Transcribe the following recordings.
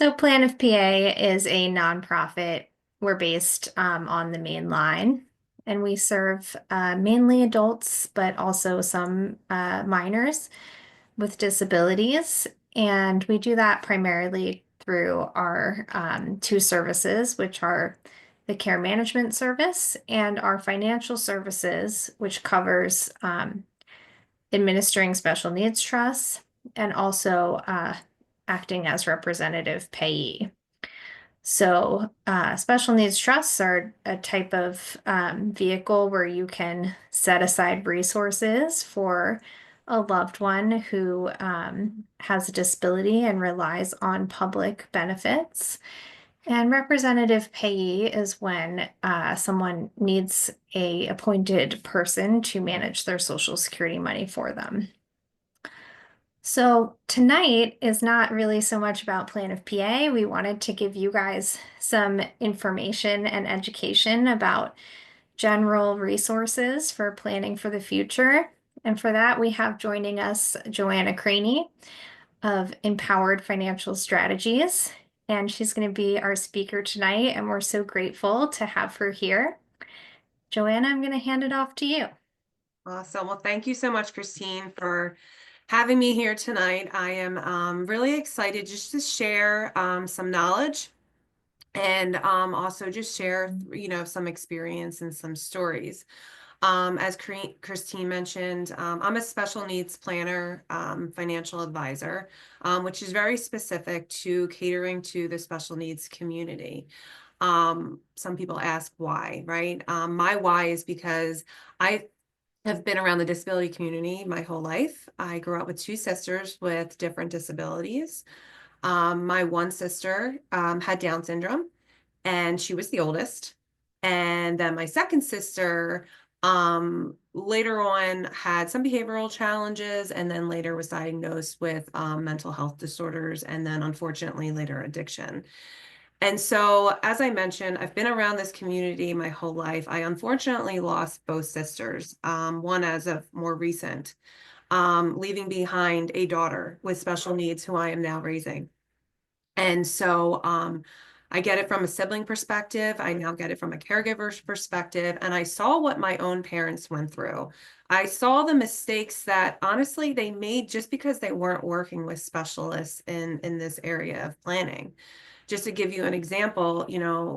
So Plan of PA is a nonprofit. We're based on the main line, and we serve mainly adults, but also some minors with disabilities. And we do that primarily through our two services, which are the care management service and our financial services, which covers administering special needs trusts and also acting as representative payee. So, special needs trusts are a type of vehicle where you can set aside resources for a loved one who has a disability and relies on public benefits. And representative payee is when someone needs a appointed person to manage their Social Security money for them. So tonight is not really so much about Plan of PA. We wanted to give you guys some information and education about general resources for planning for the future. And for that, we have joining us Joanna Craney of Empowered Financial Strategies. And she's going to be our speaker tonight, and we're so grateful to have her here. Joanna, I'm going to hand it off to you. Awesome. Well, thank you so much, Christine, for having me here tonight. I am really excited just to share some knowledge and also just share, some experience and some stories. As Christine mentioned, I'm a special needs planner, financial advisor, which is very specific to catering to the special needs community. Some people ask why, right? My why is because I have been around the disability community my whole life. I grew up with two sisters with different disabilities. My one sister had Down syndrome, and she was the oldest. And then my second sister later on had some behavioral challenges, and then later was diagnosed with mental health disorders, and then unfortunately later addiction. And so, as I mentioned, I've been around this community my whole life. I unfortunately lost both sisters, one as of more recent, leaving behind a daughter with special needs who I am now raising. And so I get it from a sibling perspective. I now get it from a caregiver's perspective. And I saw what my own parents went through. I saw the mistakes that honestly they made just because they weren't working with specialists in this area of planning. Just to give you an example,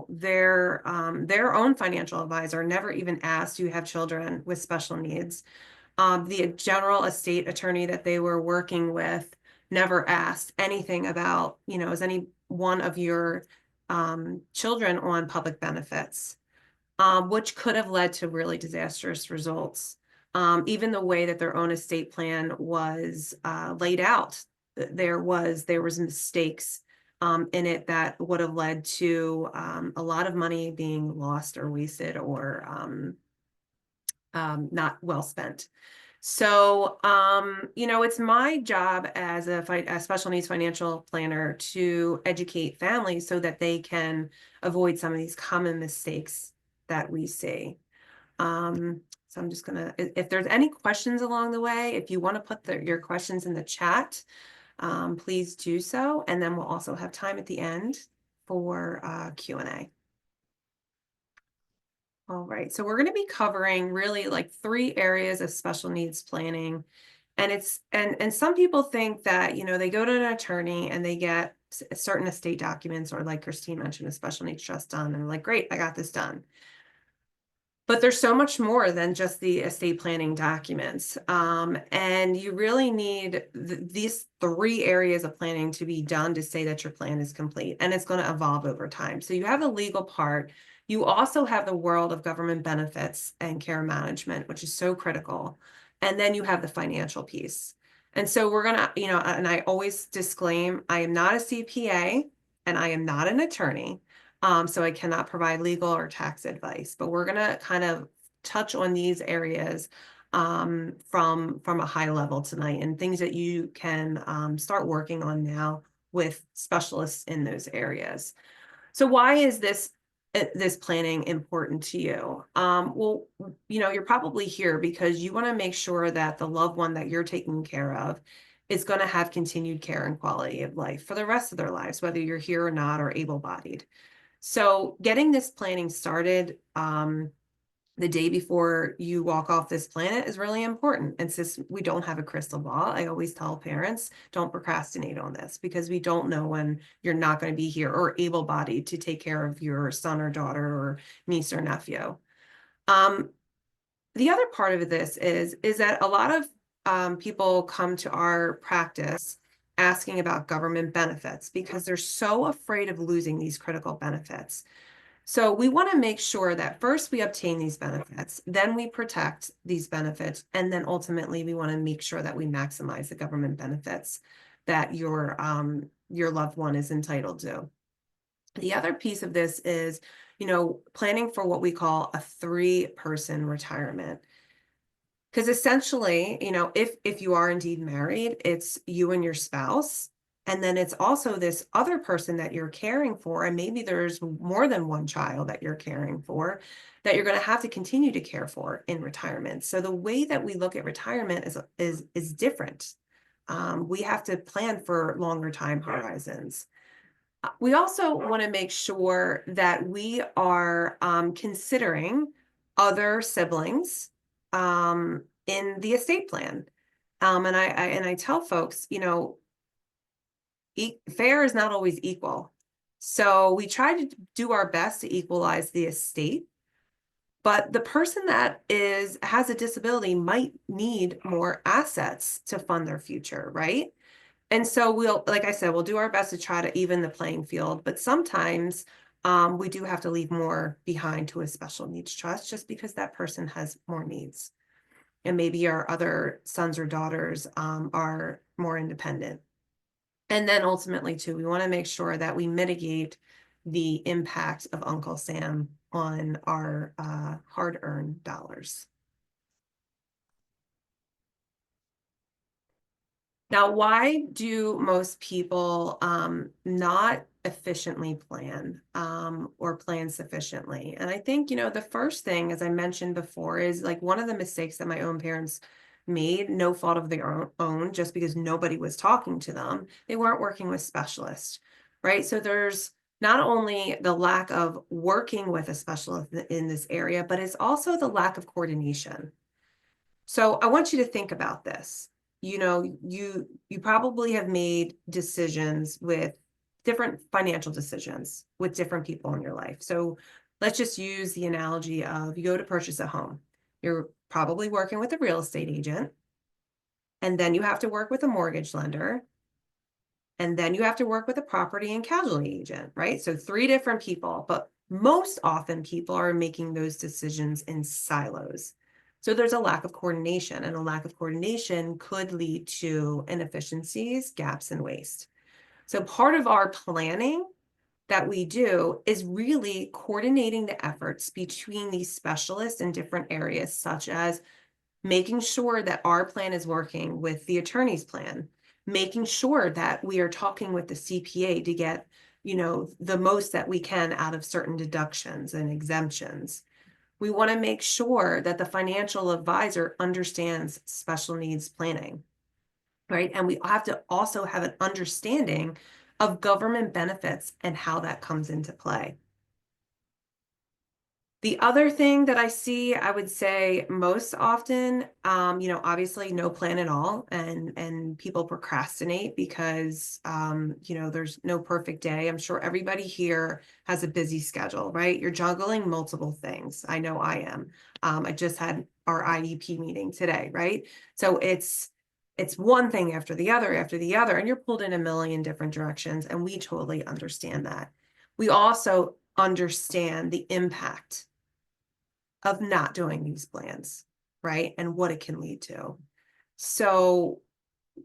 their own financial advisor never even asked, "Do you have children with special needs?" The general estate attorney that they were working with never asked anything about, is any one of your children on public benefits, which could have led to really disastrous results. Even the way that their own estate plan was laid out, there was mistakes in it that would have led to a lot of money being lost or wasted or not well spent. So, it's my job as a special needs financial planner to educate families so that they can avoid some of these common mistakes that we see. So I'm just gonna, if there's any questions along the way, if you want to put your questions in the chat, please do so. And then we'll also have time at the end for Q&A. All right, so we're going to be covering really like 3 areas of special needs planning. And some people think that, they go to an attorney and they get certain estate documents, or like Christine mentioned, a special needs trust done, and like, great, I got this done. But there's so much more than just the estate planning documents. And you really need these 3 areas of planning to be done to say that your plan is complete, and it's going to evolve over time. So you have the legal part. You also have the world of government benefits and care management, which is so critical. And then you have the financial piece. And so we're going to, and I always disclaim, I am not a CPA and I am not an attorney. So I cannot provide legal or tax advice, but we're going to kind of touch on these areas from a high level tonight, and things that you can start working on now with specialists in those areas. So why is this planning important to you? Well, you're probably here because you want to make sure that the loved one that you're taking care of is going to have continued care and quality of life for the rest of their lives, whether you're here or not, or able-bodied. So getting this planning started the day before you walk off this planet is really important. And since we don't have a crystal ball, I always tell parents, don't procrastinate on this, because we don't know when you're not going to be here or able-bodied to take care of your son or daughter or niece or nephew. The other part of this is that a lot of people come to our practice asking about government benefits because they're so afraid of losing these critical benefits. So we want to make sure that first we obtain these benefits, then we protect these benefits, and then ultimately we want to make sure that we maximize the government benefits that your loved one is entitled to. The other piece of this is, planning for what we call a 3-person retirement. Because essentially, if you are indeed married, it's you and your spouse, and then it's also this other person that you're caring for, and maybe there's more than one child that you're caring for, that you're going to have to continue to care for in retirement. So the way that we look at retirement is different. We have to plan for longer time horizons. We also want to make sure that we are considering other siblings in the estate plan. And I tell folks, fair is not always equal. So we try to do our best to equalize the estate, but the person that has a disability might need more assets to fund their future, right? And so like I said, we'll do our best to try to even the playing field, but sometimes we do have to leave more behind to a special needs trust just because that person has more needs. And maybe our other sons or daughters are more independent. And then ultimately too, we want to make sure that we mitigate the impact of Uncle Sam on our hard-earned dollars. Now, why do most people not efficiently plan or plan sufficiently? And I think, the first thing, as I mentioned before, is like one of the mistakes that my own parents made, no fault of their own, just because nobody was talking to them. They weren't working with specialists, right? So there's not only the lack of working with a specialist in this area, but it's also the lack of coordination. So I want you to think about this. You probably have made decisions with different financial decisions with different people in your life. So let's just use the analogy of you go to purchase a home. You're probably working with a real estate agent, and then you have to work with a mortgage lender, and then you have to work with a property and casualty agent, right? So 3 different people, but most often people are making those decisions in silos. So there's a lack of coordination, and a lack of coordination could lead to inefficiencies, gaps, and waste. So part of our planning that we do is really coordinating the efforts between these specialists in different areas, such as making sure that our plan is working with the attorney's plan, making sure that we are talking with the CPA to get, the most that we can out of certain deductions and exemptions. We want to make sure that the financial advisor understands special needs planning, right? And we have to also have an understanding of government benefits and how that comes into play. The other thing that I see, I would say most often, obviously no plan at all, and people procrastinate because, there's no perfect day. I'm sure everybody here has a busy schedule, right? You're juggling multiple things. I know I am. I just had our IEP meeting today, right? So it's one thing after the other, and you're pulled in a million different directions, and we totally understand that. We also understand the impact of not doing these plans, right? And what it can lead to. So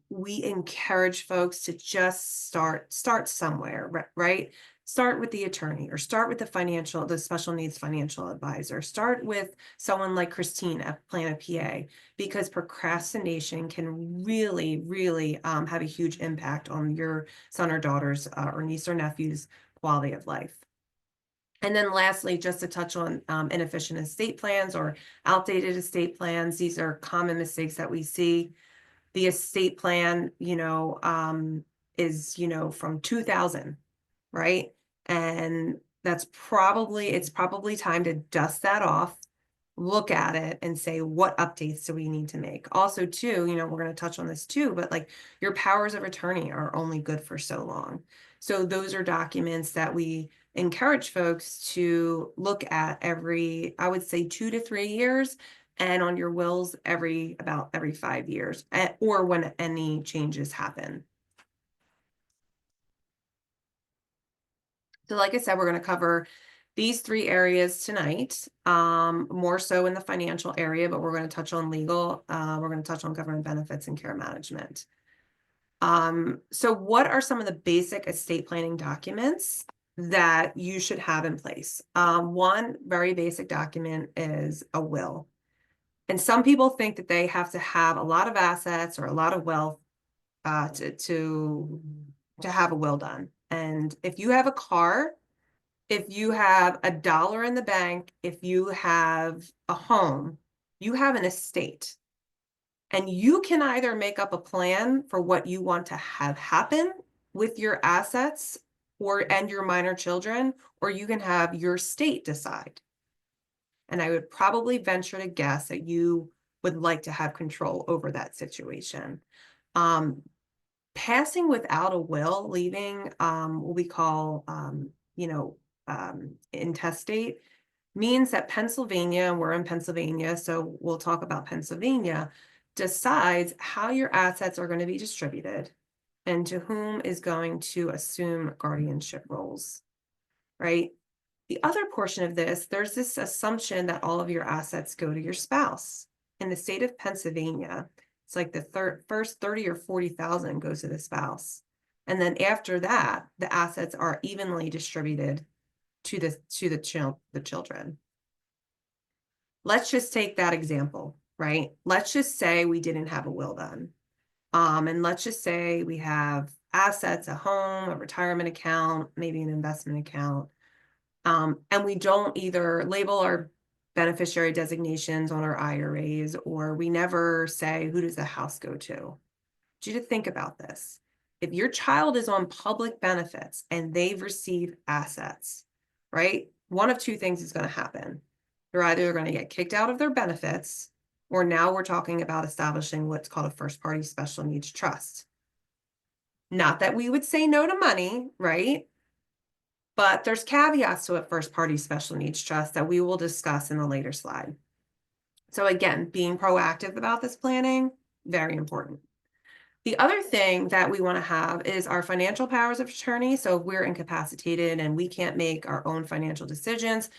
we encourage folks to just start somewhere, right? Start with the attorney, or start with the special needs financial advisor. Start with someone like Christine at Plan a PA, because procrastination can really, really have a huge impact on your son or daughter's or niece or nephew's quality of life. And then lastly, just to touch on inefficient estate plans or outdated estate plans. These are common mistakes that we see. The estate plan, is, from 2000, right? And it's probably time to dust that off, look at it and say, what updates do we need to make? Also, too, we're going to touch on this too, but like your powers of attorney are only good for so long. So those are documents that we encourage folks to look at I would say 2 to 3 years, and on your wills about every 5 years, or when any changes happen. So like I said, we're going to cover these 3 areas tonight, more so in the financial area, but we're going to touch on legal. We're going to touch on government benefits and care management. So what are some of the basic estate planning documents that you should have in place? One very basic document is a will. And some people think that they have to have a lot of assets or a lot of wealth to have a will done. And if you have a car, if you have $1 in the bank, if you have a home, you have an estate. And you can either make up a plan for what you want to have happen with your assets and your minor children, or you can have your state decide. And I would probably venture to guess that you would like to have control over that situation. Passing without a will, leaving what we call, intestate, means that Pennsylvania, and we're in Pennsylvania, so we'll talk about Pennsylvania, decides how your assets are going to be distributed and to whom is going to assume guardianship roles, right? The other portion of this, there's this assumption that all of your assets go to your spouse. In the state of Pennsylvania, it's like the first 30 or 40,000 goes to the spouse. And then after that, the assets are evenly distributed to the children. Let's just take that example, right? Let's just say we didn't have a will done. And let's just say we have assets, a home, a retirement account, maybe an investment account. And we don't either label our beneficiary designations on our IRAs, or we never say, who does the house go to? I want you to think about this. If your child is on public benefits and they've received assets, right? One of two things is going to happen. They're either going to get kicked out of their benefits, or now we're talking about establishing what's called a first party special needs trust. Not that we would say no to money, right? But there's caveats to a first party special needs trust that we will discuss in a later slide. So again, being proactive about this planning, very important. The other thing that we want to have is our financial powers of attorney. So if we're incapacitated and we can't make our own financial decisions,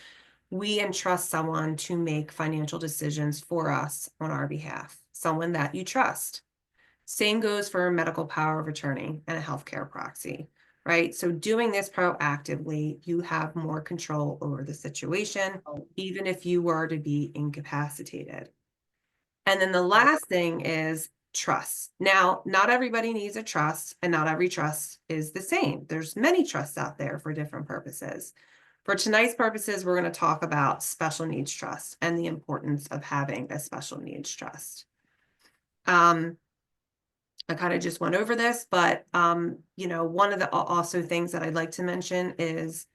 we entrust someone to make financial decisions for us on our behalf, someone that you trust. Same goes for a medical power of attorney and a healthcare proxy, right? So doing this proactively, you have more control over the situation, even if you were to be incapacitated. And then the last thing is trust. Now, not everybody needs a trust, and not every trust is the same. There's many trusts out there for different purposes. For tonight's purposes, we're going to talk about special needs trust and the importance of having a special needs trust. I kind of just went over this, but one of the also things that I'd like to mention is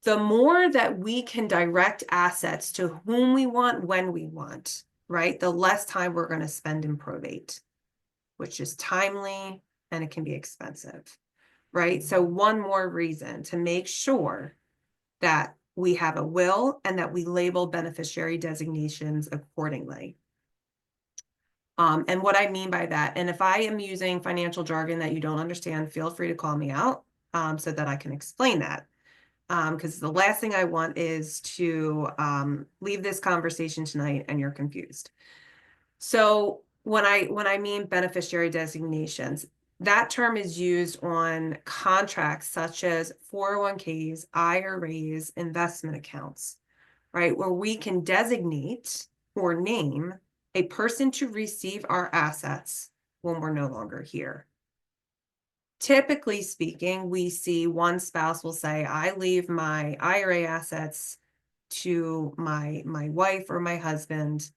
the more that we can direct assets to whom we want, when we want, right? The less time we're going to spend in probate, which is timely and it can be expensive, right? So one more reason to make sure that we have a will and that we label beneficiary designations accordingly. And what I mean by that, and if I am using financial jargon that you don't understand, feel free to call me out so that I can explain that. Because the last thing I want is to leave this conversation tonight and you're confused. So when I mean beneficiary designations, that term is used on contracts such as 401ks, IRAs, investment accounts, right? Where we can designate or name a person to receive our assets when we're no longer here. Typically speaking, we see one spouse will say, I leave my IRA assets to my wife or my husband,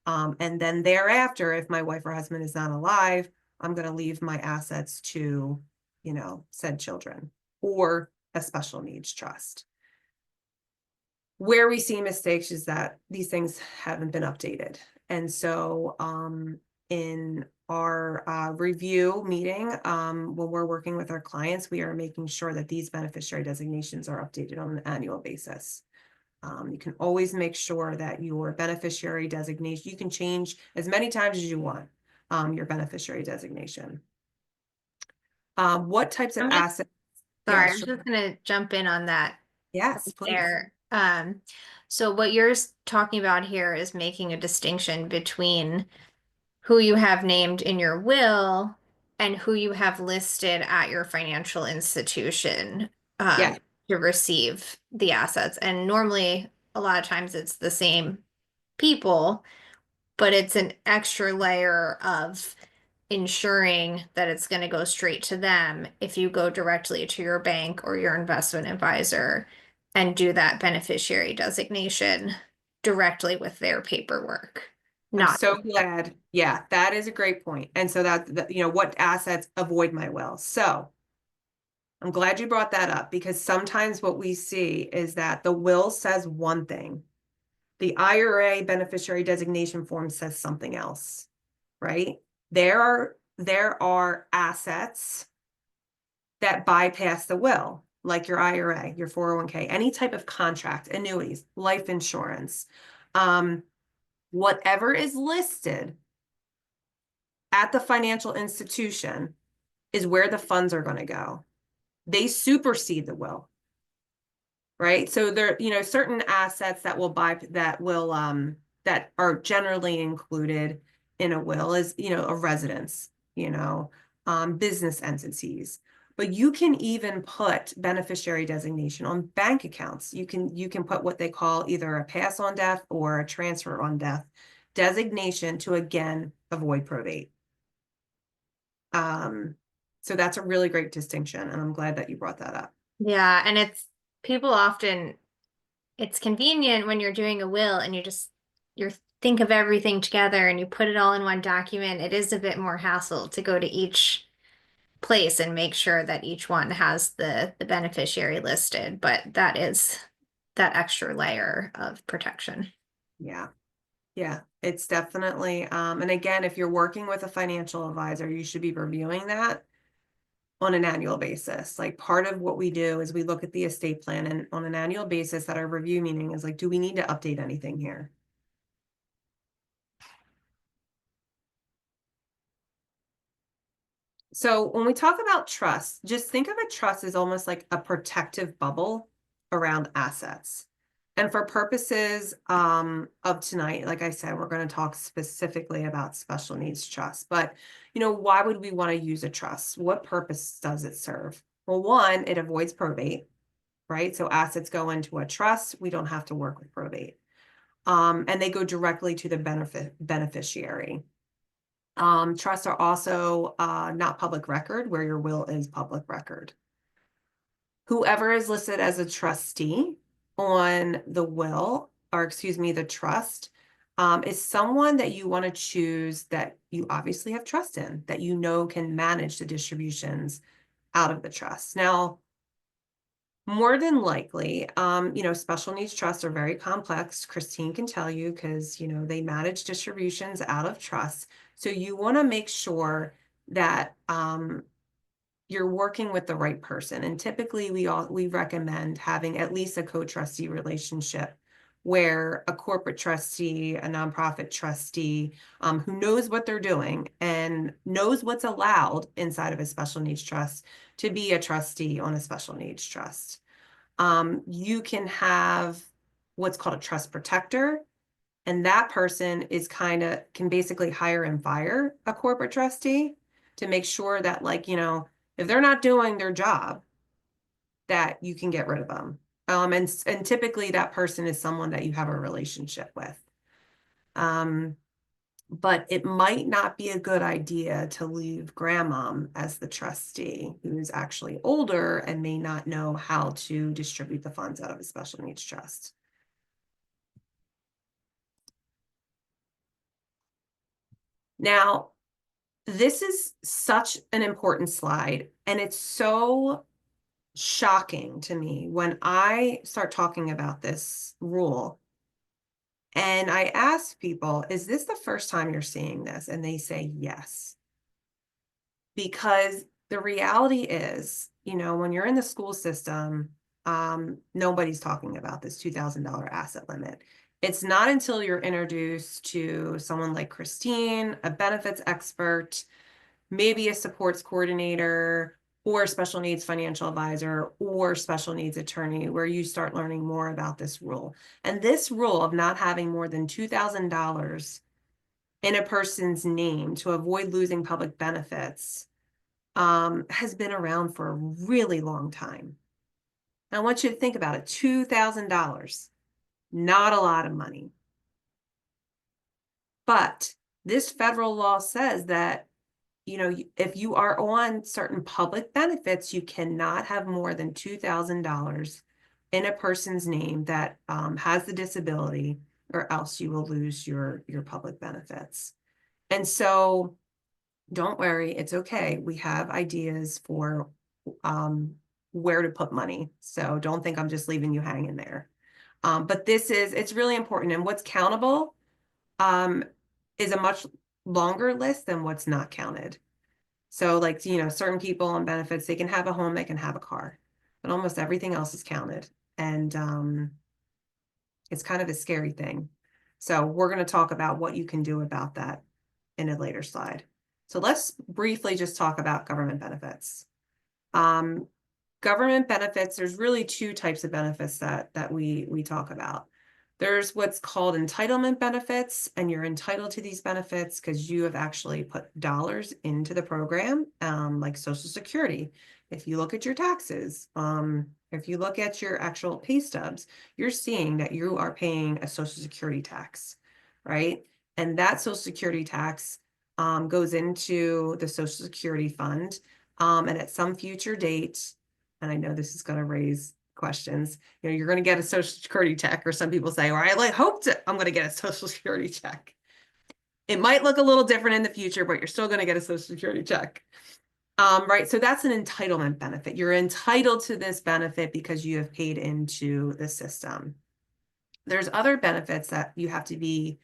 And then thereafter, if my wife or husband is not alive, I'm going to leave my assets to, said children or a special needs trust. Where we see mistakes is that these things haven't been updated. And so in our review meeting, when we're working with our clients, we are making sure that these beneficiary designations are updated on an annual basis. You can always make sure that your beneficiary designation, you can change as many times as you want your beneficiary designation. What types of I'm just assets? Yeah, sorry, I'm sure. just gonna jump in on that Yes, right please. there. So what you're talking about here is making a distinction between who you have named in your will and who you have listed at your financial institution Yeah, to receive the assets. And normally, a lot of times it's the same people, but it's an extra layer of ensuring that it's going to go straight to them if you go directly to your bank or your investment advisor and do that beneficiary designation directly with their paperwork. I'm Not so glad. Yeah, that is a great point. And so what assets avoid my will. So I'm glad you brought that up because sometimes what we see is that the will says one thing. The IRA beneficiary designation form says something else, right? There are assets that bypass the will, like your IRA, your 401k, any type of contract, annuities, life insurance, whatever is listed at the financial institution is where the funds are going to go. They supersede the will, right? So there, certain assets that are generally included in a will is, a residence, business entities. But you can even put beneficiary designation on bank accounts. You can put what they call either a pass on death or a transfer on death designation to again avoid probate. So that's a really great distinction, and I'm glad that you brought that up. Yeah, and people often it's convenient when you're doing a will and you think of everything together and you put it all in one document. It is a bit more hassle to go to each place and make sure that each one has the beneficiary listed, but that is that extra layer of protection. Yeah. Yeah, it's definitely, and again, if you're working with a financial advisor, you should be reviewing that on an annual basis. Like part of what we do is we look at the estate plan and on an annual basis at our review meeting is like, do we need to update anything here? So when we talk about trust, just think of a trust as almost like a protective bubble around assets. And for purposes of tonight, like I said, we're going to talk specifically about special needs trust. But, why would we want to use a trust? What purpose does it serve? Well, one, it avoids probate, right? So assets go into a trust. We don't have to work with probate. And they go directly to the beneficiary. Trusts are also not public record, where your will is public record. Whoever is listed as a trustee on the will, or excuse me, the trust, is someone that you want to choose that you obviously have trust in, that can manage the distributions out of the trust. Now, more than likely, special needs trusts are very complex. Christine can tell you because, they manage distributions out of trust. So you want to make sure that you're working with the right person. And typically we recommend having at least a co-trustee relationship where a corporate trustee, a nonprofit trustee, who knows what they're doing and knows what's allowed inside of a special needs trust to be a trustee on a special needs trust. You can have what's called a trust protector, and that person can basically hire and fire a corporate trustee to make sure that, like, if they're not doing their job, that you can get rid of them. And typically that person is someone that you have a relationship with. But it might not be a good idea to leave grandmom as the trustee, who's actually older and may not know how to distribute the funds out of a special needs trust. Now, this is such an important slide, and it's so shocking to me when I start talking about this rule. And I ask people, is this the first time you're seeing this? And they say yes. Because the reality is, when you're in the school system, nobody's talking about this $2,000 asset limit. It's not until you're introduced to someone like Christine, a benefits expert, maybe a supports coordinator, or a special needs financial advisor, or special needs attorney, where you start learning more about this rule. And this rule of not having more than $2,000 in a person's name to avoid losing public benefits has been around for a really long time. I want you to think about it. $2,000, not a lot of money. But this federal law says that, if you are on certain public benefits, you cannot have more than $2,000 in a person's name that has the disability, or else you will lose your public benefits. And so don't worry, it's okay. We have ideas for where to put money. So don't think I'm just leaving you hanging there. But it's really important. And what's countable is a much longer list than what's not counted. So like, certain people on benefits, they can have a home, they can have a car, but almost everything else is counted. And it's kind of a scary thing. So we're going to talk about what you can do about that in a later slide. So let's briefly just talk about government benefits. Government benefits, there's really two types of benefits that we talk about. There's what's called entitlement benefits, and you're entitled to these benefits because you have actually put dollars into the program, like Social Security. If you look at your taxes, if you look at your actual pay stubs, you're seeing that you are paying a Social Security tax, right? And that Social Security tax goes into the Social Security fund, and at some future date, and I know this is going to raise questions, you're going to get a Social Security check, or some people say, or I hope I'm going to get a Social Security check. It might look a little different in the future, but you're still going to get a Social Security check. Right. So that's an entitlement benefit. You're entitled to this benefit because you have paid into the system. There's other benefits that you have to be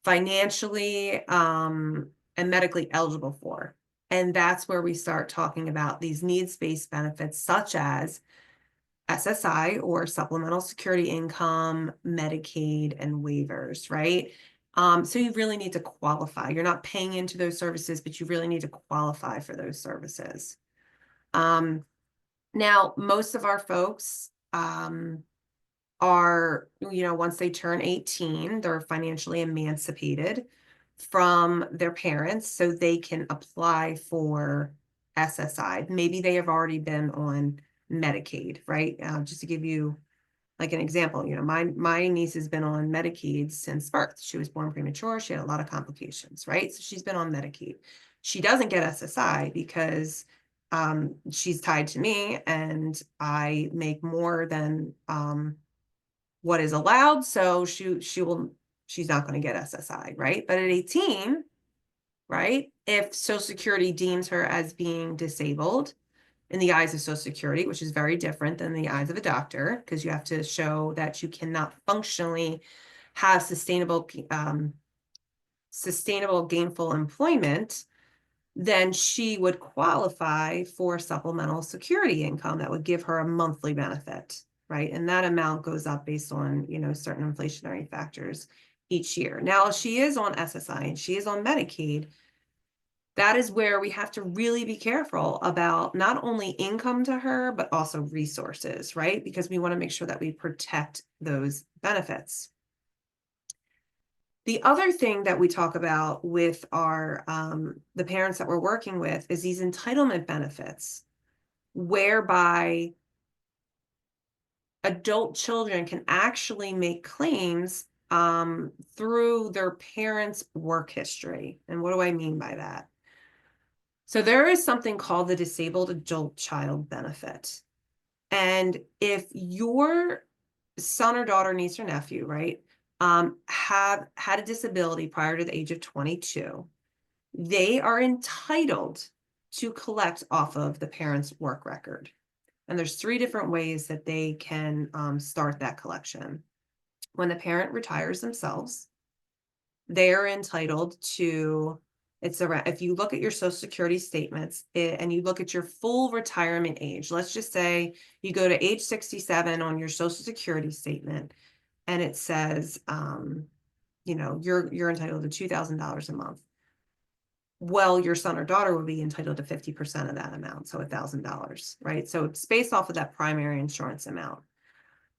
financially and medically eligible for. And that's where we start talking about these needs-based benefits, such as SSI, or supplemental security income, Medicaid, and waivers, right? So you really need to qualify. You're not paying into those services, but you really need to qualify for those services. Now, most of our folks are, once they turn 18, they're financially emancipated from their parents, so they can apply for SSI. Maybe they have already been on Medicaid, right? Just to give you like an example, my niece has been on Medicaid since birth. She was born premature. She had a lot of complications, right? So she's been on Medicaid. She doesn't get SSI because she's tied to me, and I make more than what is allowed. So she's not going to get SSI, right? But at 18, right, if Social Security deems her as being disabled in the eyes of Social Security, which is very different than the eyes of a doctor, because you have to show that you cannot functionally have sustainable gainful employment, then she would qualify for supplemental security income that would give her a monthly benefit, right? And that amount goes up based on, certain inflationary factors each year. Now, if she is on SSI and she is on Medicaid, that is where we have to really be careful about not only income to her, but also resources, right? Because we want to make sure that we protect those benefits. The other thing that we talk about with our the parents that we're working with is these entitlement benefits, whereby adult children can actually make claims through their parents' work history. And what do I mean by that? So there is something called the Disabled Adult Child Benefit. And if your son or daughter, niece or nephew, right, have had a disability prior to the age of 22, they are entitled to collect off of the parent's work record. And there's 3 different ways that they can start that collection. When the parent retires themselves, they are entitled to, it's around, if you look at your Social Security statements and you look at your full retirement age, let's just say you go to age 67 on your Social Security statement, and it says, you're entitled to $2,000 a month. Well, your son or daughter would be entitled to 50% of that amount, so $1,000, right? So it's based off of that primary insurance amount.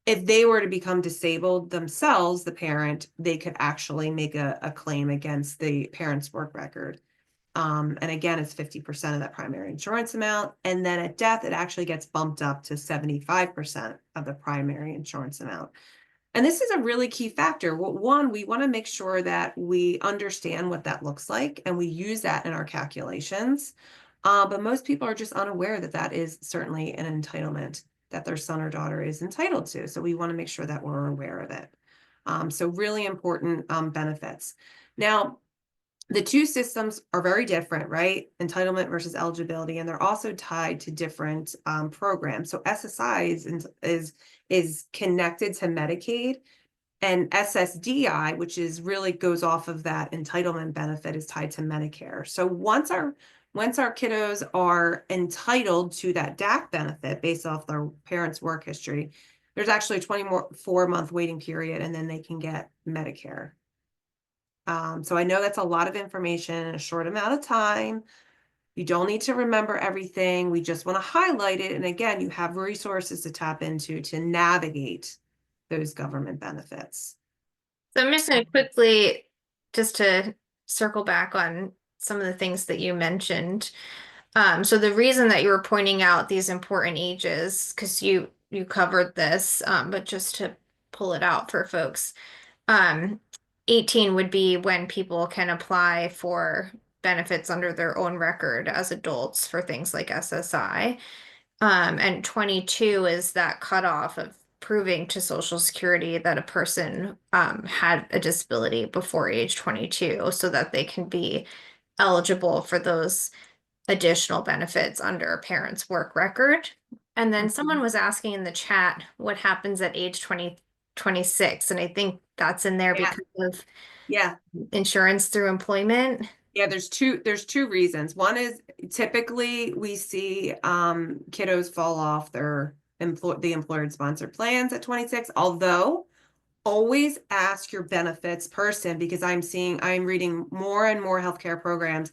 If they were to become disabled themselves, the parent, they could actually make a claim against the parent's work record. And again, it's 50% of that primary insurance amount. And then at death, it actually gets bumped up to 75% of the primary insurance amount. And this is a really key factor. One, we want to make sure that we understand what that looks like and we use that in our calculations. But most people are just unaware that that is certainly an entitlement that their son or daughter is entitled to. So we want to make sure that we're aware of it. So really important benefits. Now, the 2 systems are very different, right? Entitlement versus eligibility, and they're also tied to different programs. So SSI is connected to Medicaid, and SSDI, which is really goes off of that entitlement benefit, is tied to Medicare. So once our kiddos are entitled to that DAC benefit based off their parents' work history, there's actually a 24-month waiting period, and then they can get Medicare. So I know that's a lot of information in a short amount of time. You don't need to remember everything. We just want to highlight it. And again, you have resources to tap into to navigate those government benefits. So I'm just going to quickly, just to circle back on some of the things that you mentioned. So the reason that you were pointing out these important ages, because you covered this, but just to pull it out for folks, 18 would be when people can apply for benefits under their own record as adults for things like SSI. And 22 is that cutoff of proving to Social Security that a person had a disability before age 22 so that they can be eligible for those additional benefits under a parent's work record. And then someone was asking in the chat what happens at age 26, and I think that's in there Yeah. because of Yeah. insurance through employment. Yeah, there's two reasons. One is typically we see kiddos fall off the employer sponsored plans at 26, although always ask your benefits person, because I'm reading more and more healthcare programs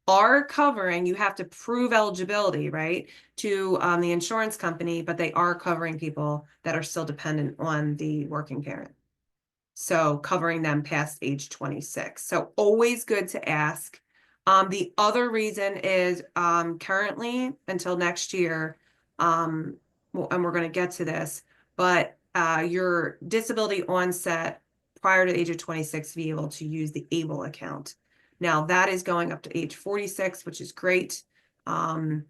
are covering, you have to prove eligibility, right, to the insurance company, but they are covering people that are still dependent on the working parent. So covering them past age 26. So always good to ask. The other reason is currently until next year, and we're going to get to this, but your disability onset prior to the age of 26 to be able to use the ABLE account. Now that is going up to age 46, which is great. One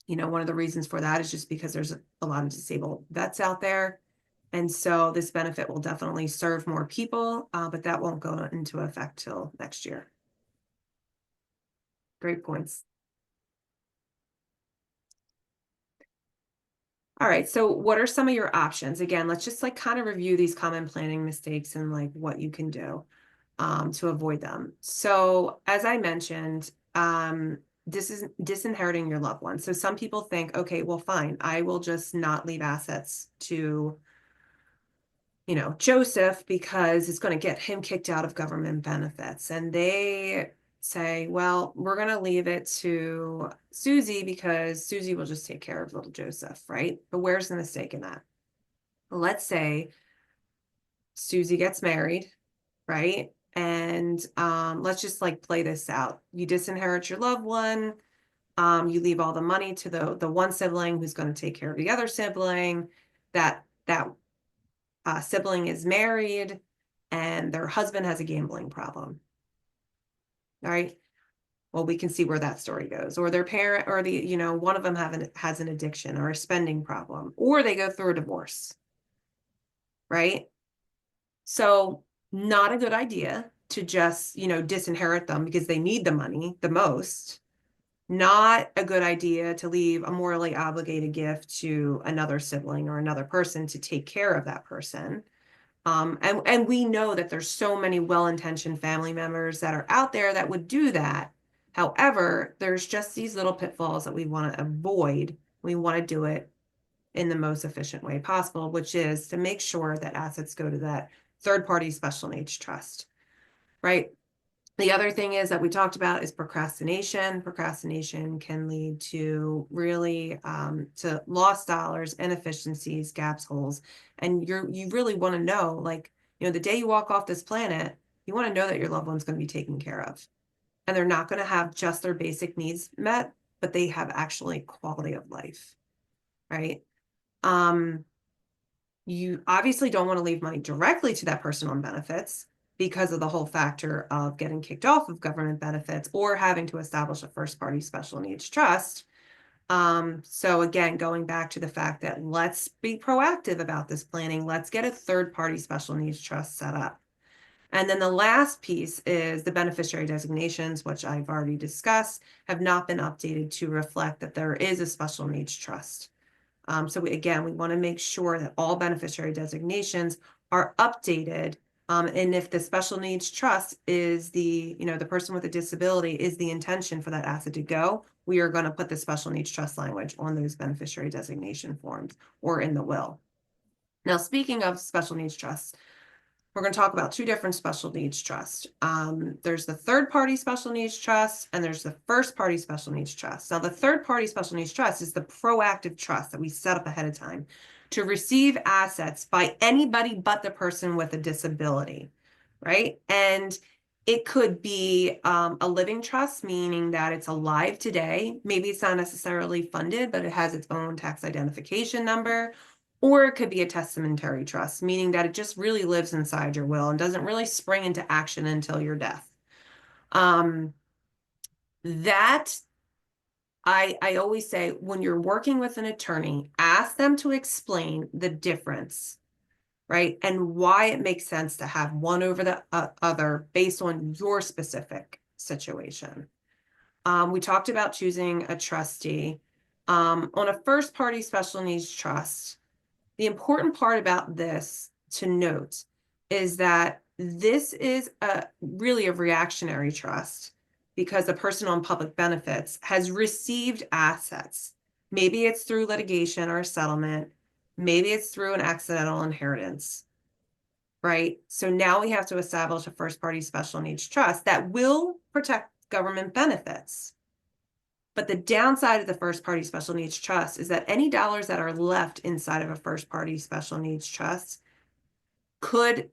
of the reasons for that is just because there's a lot of disabled vets out there. And so this benefit will definitely serve more people, but that won't go into effect till next year. Great points. All right, so what are some of your options? Again, let's just like kind of review these common planning mistakes and like what you can do to avoid them. So as I mentioned, this is disinheriting your loved one. So some people think, okay, well, fine, I will just not leave assets to Joseph because it's going to get him kicked out of government benefits. And they say, well, we're going to leave it to Susie because Susie will just take care of little Joseph, right? But where's the mistake in that? Let's say Susie gets married, right? And let's just like play this out. You disinherit your loved one. You leave all the money to the one sibling who's going to take care of the other sibling. That sibling is married and their husband has a gambling problem. All right. Well, we can see where that story goes. Or their parent, or one of them has an addiction or a spending problem, or they go through a divorce. Right. So not a good idea to just, disinherit them because they need the money the most. Not a good idea to leave a morally obligated gift to another sibling or another person to take care of that person. And we know that there's so many well-intentioned family members that are out there that would do that. However, there's just these little pitfalls that we want to avoid. We want to do it in the most efficient way possible, which is to make sure that assets go to that third-party special needs trust, right? The other thing is that we talked about is procrastination. Procrastination can lead to really to lost dollars, inefficiencies, gaps, holes. And you really want to know, like, the day you walk off this planet, you want to know that your loved one's going to be taken care of. And they're not going to have just their basic needs met, but they have actually quality of life, right? You obviously don't want to leave money directly to that person on benefits because of the whole factor of getting kicked off of government benefits or having to establish a first party special needs trust. So again, going back to the fact that let's be proactive about this planning. Let's get a third party special needs trust set up. And then the last piece is the beneficiary designations, which I've already discussed, have not been updated to reflect that there is a special needs trust. So we want to make sure that all beneficiary designations are updated. And if the special needs trust is the person with a disability is the intention for that asset to go, we are going to put the special needs trust language on those beneficiary designation forms or in the will. Now, speaking of special needs trusts, we're going to talk about two different special needs trusts. There's the third party special needs trust and there's the first party special needs trust. Now, the third party special needs trust is the proactive trust that we set up ahead of time to receive assets by anybody but the person with a disability, right? And it could be a living trust, meaning that it's alive today. Maybe it's not necessarily funded, but it has its own tax identification number. Or it could be a testamentary trust, meaning that it just really lives inside your will and doesn't really spring into action until your death. That I always say when you're working with an attorney, ask them to explain the difference, right? And why it makes sense to have one over the other based on your specific situation. We talked about choosing a trustee. On a first party special needs trust, the important part about this to note is that this is really a reactionary trust because the person on public benefits has received assets. Maybe it's through litigation or a settlement. Maybe it's through an accidental inheritance, right? So now we have to establish a first party special needs trust that will protect government benefits. But the downside of the first party special needs trust is that any dollars that are left inside of a first party special needs trust could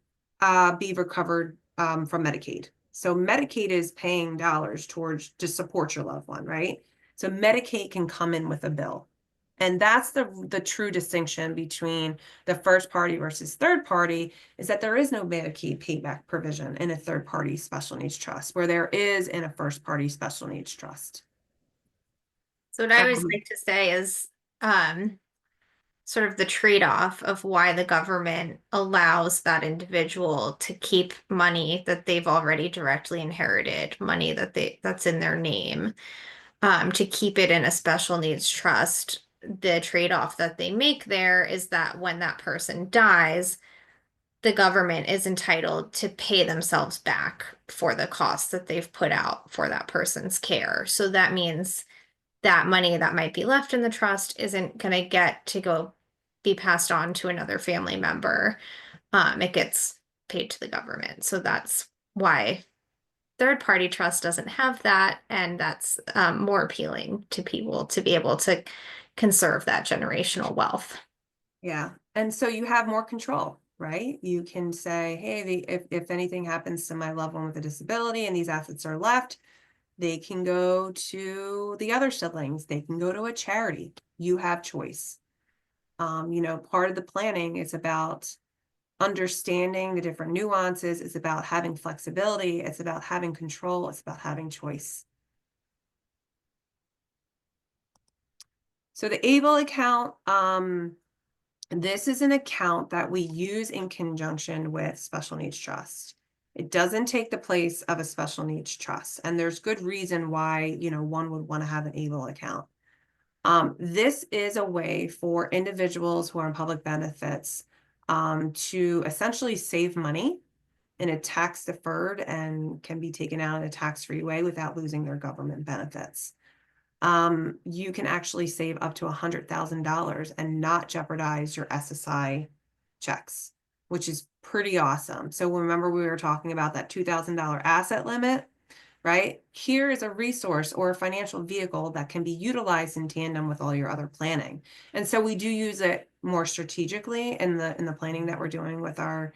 be recovered from Medicaid. So Medicaid is paying dollars towards to support your loved one, right? So Medicaid can come in with a bill. And that's the true distinction between the first party versus third party is that there is no Medicaid payback provision in a third party special needs trust where there is in a first party special needs trust. So what I always like to say is sort of the trade-off of why the government allows that individual to keep money that they've already directly inherited, money that's in their name, to keep it in a special needs trust. The trade-off that they make there is that when that person dies, the government is entitled to pay themselves back for the costs that they've put out for that person's care. So that means that money that might be left in the trust isn't going to get to go be passed on to another family member. It gets paid to the government. So that's why third party trust doesn't have that. And that's more appealing to people to be able to conserve that generational wealth. Yeah. And so you have more control, right? You can say, hey, if anything happens to my loved one with a disability and these assets are left, they can go to the other siblings. They can go to a charity. You have choice. Part of the planning is about understanding the different nuances. It's about having flexibility. It's about having control. It's about having choice. So the ABLE account, this is an account that we use in conjunction with special needs trust. It doesn't take the place of a special needs trust. And there's good reason why, one would want to have an ABLE account. This is a way for individuals who are on public benefits to essentially save money in a tax deferred and can be taken out in a tax-free way without losing their government benefits. You can actually save up to $100,000 and not jeopardize your SSI checks, which is pretty awesome. So remember we were talking about that $2,000 asset limit, right? Here is a resource or a financial vehicle that can be utilized in tandem with all your other planning. And so we do use it more strategically in the planning that we're doing with our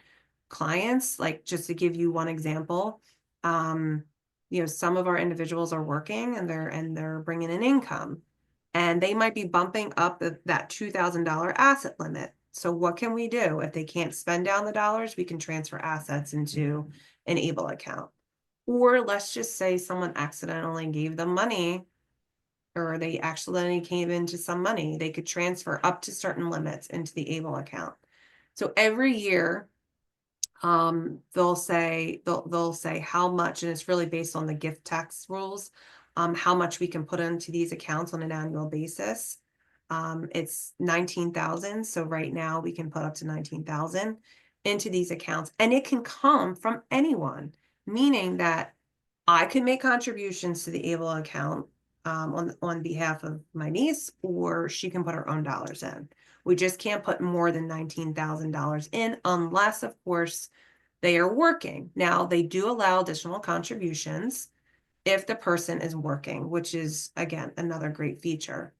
clients. Like, just to give you one example, some of our individuals are working and they're bringing in income, and they might be bumping up that $2,000 asset limit. So what can we do? If they can't spend down the dollars, we can transfer assets into an ABLE account. Or let's just say someone accidentally gave them money, or they accidentally came into some money. They could transfer up to certain limits into the ABLE account. So every year, they'll say how much, and it's really based on the gift tax rules, how much we can put into these accounts on an annual basis. It's 19,000. So right now we can put up to 19,000 into these accounts, and it can come from anyone, meaning that I can make contributions to the ABLE account on behalf of my niece, or she can put her own dollars in. We just can't put more than $19,000 in unless, of course, they are working. Now, they do allow additional contributions if the person is working, which is, again, another great feature.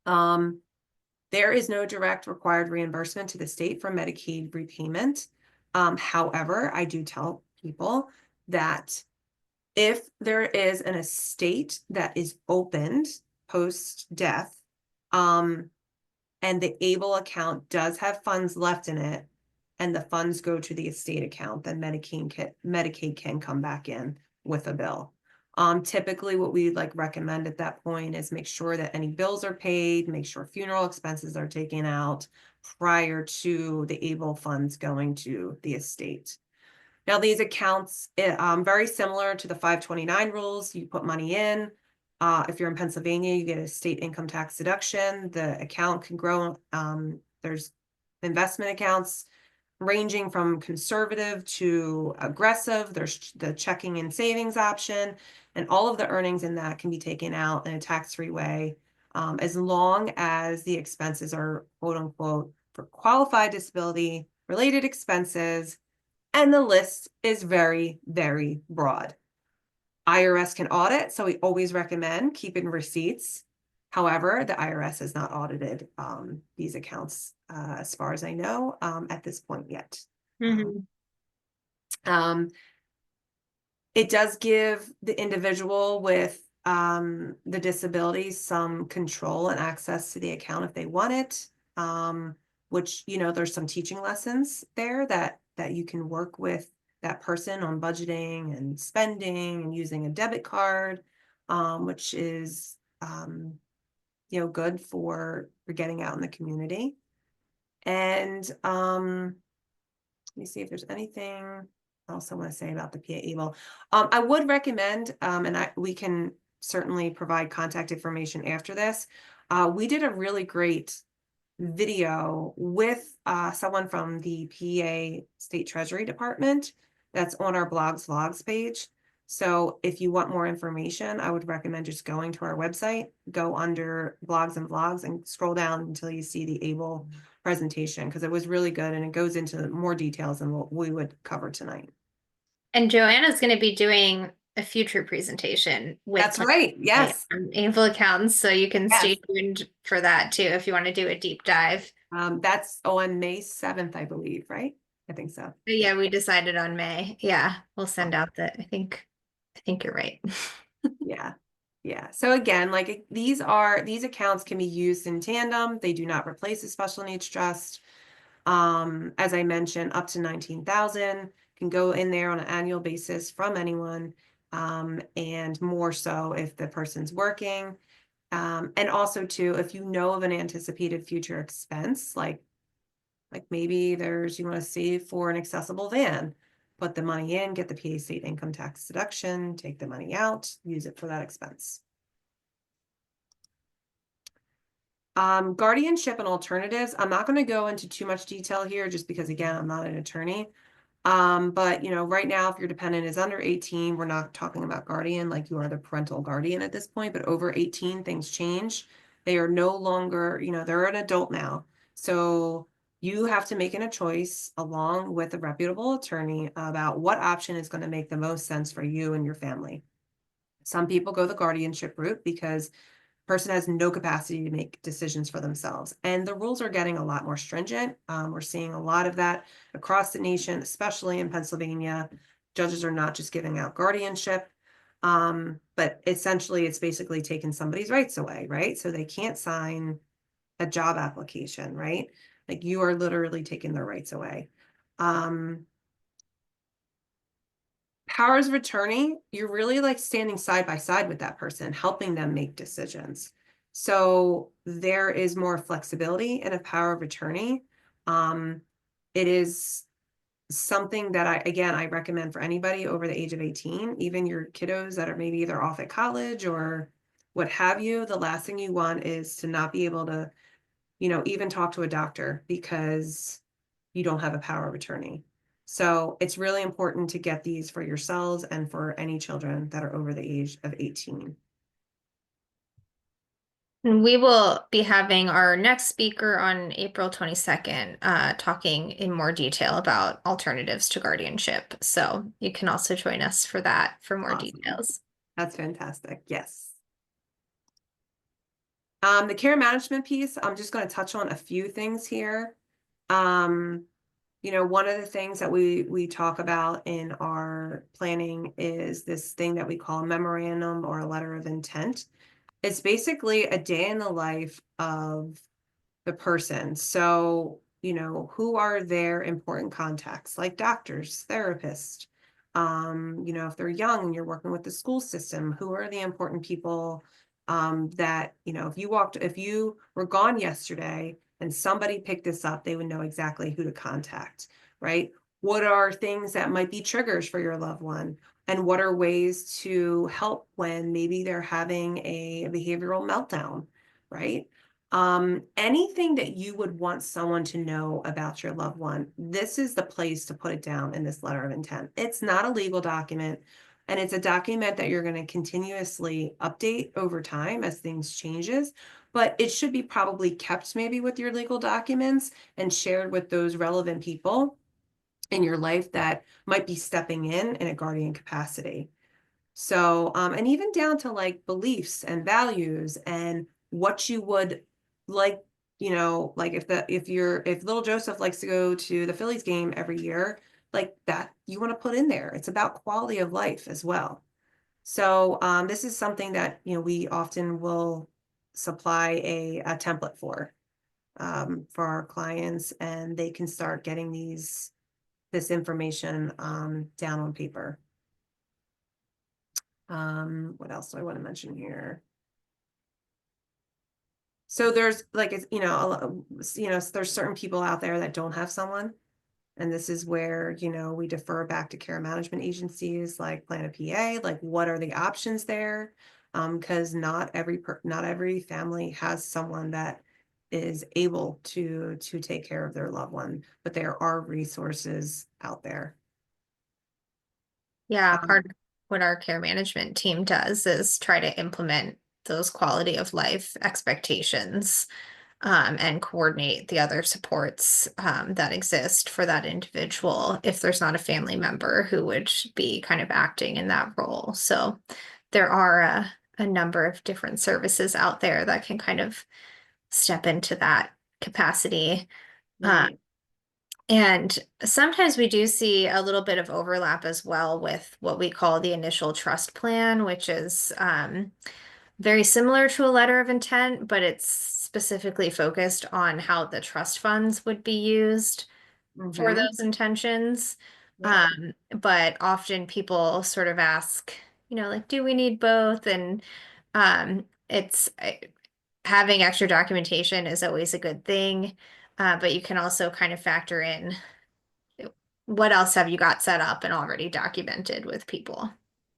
There is no direct required reimbursement to the state for Medicaid repayment. However, I do tell people that if there is an estate that is opened post-death, and the ABLE account does have funds left in it, and the funds go to the estate account, then Medicaid can come back in with a bill. Typically what we recommend at that point is make sure that any bills are paid, make sure funeral expenses are taken out prior to the ABLE funds going to the estate. Now, these accounts, very similar to the 529 rules. You put money in. If you're in Pennsylvania, you get a state income tax deduction. The account can grow. There's investment accounts ranging from conservative to aggressive. There's the checking and savings option, and all of the earnings in that can be taken out in a tax-free way, as long as the expenses are, quote unquote, for qualified disability related expenses. And the list is very, very broad. IRS can audit, so we always recommend keeping receipts. However, the IRS has not audited these accounts, as far as I know, at this point yet. Mhm. It does give the individual with the disability some control and access to the account if they want it, which, there's some teaching lessons there that you can work with that person on budgeting and spending and using a debit card, which is good for getting out in the community. And let me see if there's anything else I want to say about the PA ABLE. I would recommend, and we can certainly provide contact information after this. We did a really great video with someone from the PA State Treasury Department that's on our blogs vlogs page. So if you want more information, I would recommend just going to our website, go under blogs and vlogs, and scroll down until you see the ABLE presentation, because it was really good and it goes into more details than what we would cover tonight. And Joanna's going to be doing a future presentation with That's right. Yes. ABLE accountants, so you can Yes. stay tuned for that too if you want to do a deep dive. That's on May 7th, I believe, right? I think so. But yeah, we decided on May. Yeah, we'll send out I think you're right. Yeah. Yeah. So again, these accounts can be used in tandem. They do not replace a special needs trust. As I mentioned, up to 19,000 can go in there on an annual basis from anyone. And more so if the person's working. And also too, if you know of an anticipated future expense, like maybe you want to save for an accessible van, put the money in, get the PA state income tax deduction, take the money out, use it for that expense. Guardianship and alternatives. I'm not going to go into too much detail here just because, again, I'm not an attorney. But right now, if your dependent is under 18, we're not talking about guardian, like you are the parental guardian at this point, but over 18, things change. They are no longer, they're an adult now. So you have to make a choice along with a reputable attorney about what option is going to make the most sense for you and your family. Some people go the guardianship route because person has no capacity to make decisions for themselves. And the rules are getting a lot more stringent. We're seeing a lot of that across the nation, especially in Pennsylvania. Judges are not just giving out guardianship, but essentially it's basically taking somebody's rights away, right? So they can't sign a job application, right? Like you are literally taking their rights away. Powers of attorney, you're really like standing side by side with that person, helping them make decisions. So there is more flexibility in a power of attorney. It is something that I recommend for anybody over the age of 18, even your kiddos that are maybe either off at college or what have you. The last thing you want is to not be able to, even talk to a doctor because you don't have a power of attorney. So it's really important to get these for yourselves and for any children that are over the age of 18. And we will be having our next speaker on April 22nd, talking in more detail about alternatives to guardianship. So you can also join us for that for more Awesome. details. That's fantastic. Yes. The care management piece, I'm just going to touch on a few things here. One of the things that we talk about in our planning is this thing that we call a memorandum or a letter of intent. It's basically a day in the life of the person. So, who are their important contacts, like doctors, therapists? If they're young and you're working with the school system, who are the important people that, if you were gone yesterday and somebody picked this up, they would know exactly who to contact, right? What are things that might be triggers for your loved one? And what are ways to help when maybe they're having a behavioral meltdown, right? Anything that you would want someone to know about your loved one, this is the place to put it down in this letter of intent. It's not a legal document, and it's a document that you're going to continuously update over time as things changes, but it should be probably kept maybe with your legal documents and shared with those relevant people in your life that might be stepping in a guardian capacity. So, and even down to like beliefs and values and what you would like, like if little Joseph likes to go to the Phillies game every year, like that you want to put in there. It's about quality of life as well. So, this is something that, we often will supply a template for our clients, and they can start getting this information, down on paper. What else do I want to mention here? So there's like, there's certain people out there that don't have someone. And this is where, we defer back to care management agencies like Plan a PA, like what are the options there? Because not every family has someone that is able to take care of their loved one, but there are resources out there. Yeah, Um, part of what our care management team does is try to implement those quality of life expectations, and coordinate the other supports that exist for that individual if there's not a family member who would be kind of acting in that role. So there are a number of different services out there that can kind of step into that capacity. Uh, right. and sometimes we do see a little bit of overlap as well with what we call the initial trust plan, which is very similar to a letter of intent, but it's specifically focused on how the trust funds would be used for Mm-hmm. those intentions. Yep. But often people sort of ask, like, do we need both? And it's having extra documentation is always a good thing, but you can also kind of factor in what else have you got set up and already documented with people?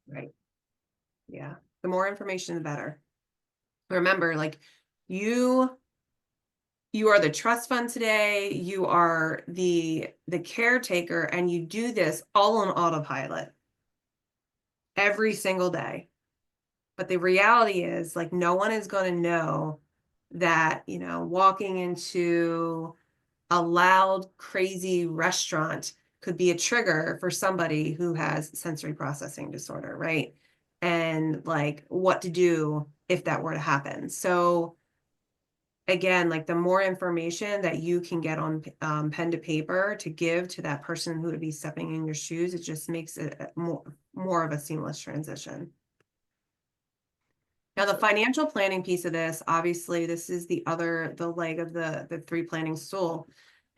Right. Yeah. The more information, the better. Remember, like you you are the trust fund today, you are the caretaker, and you do this all on autopilot every single day. But the reality is, like, no one is going to know that, walking into a loud, crazy restaurant could be a trigger for somebody who has sensory processing disorder, right? And like what to do if that were to happen. So again, like the more information that you can get on pen to paper to give to that person who would be stepping in your shoes, it just makes it more of a seamless transition. Now, the financial planning piece of this, obviously, this is the leg of the three planning stool,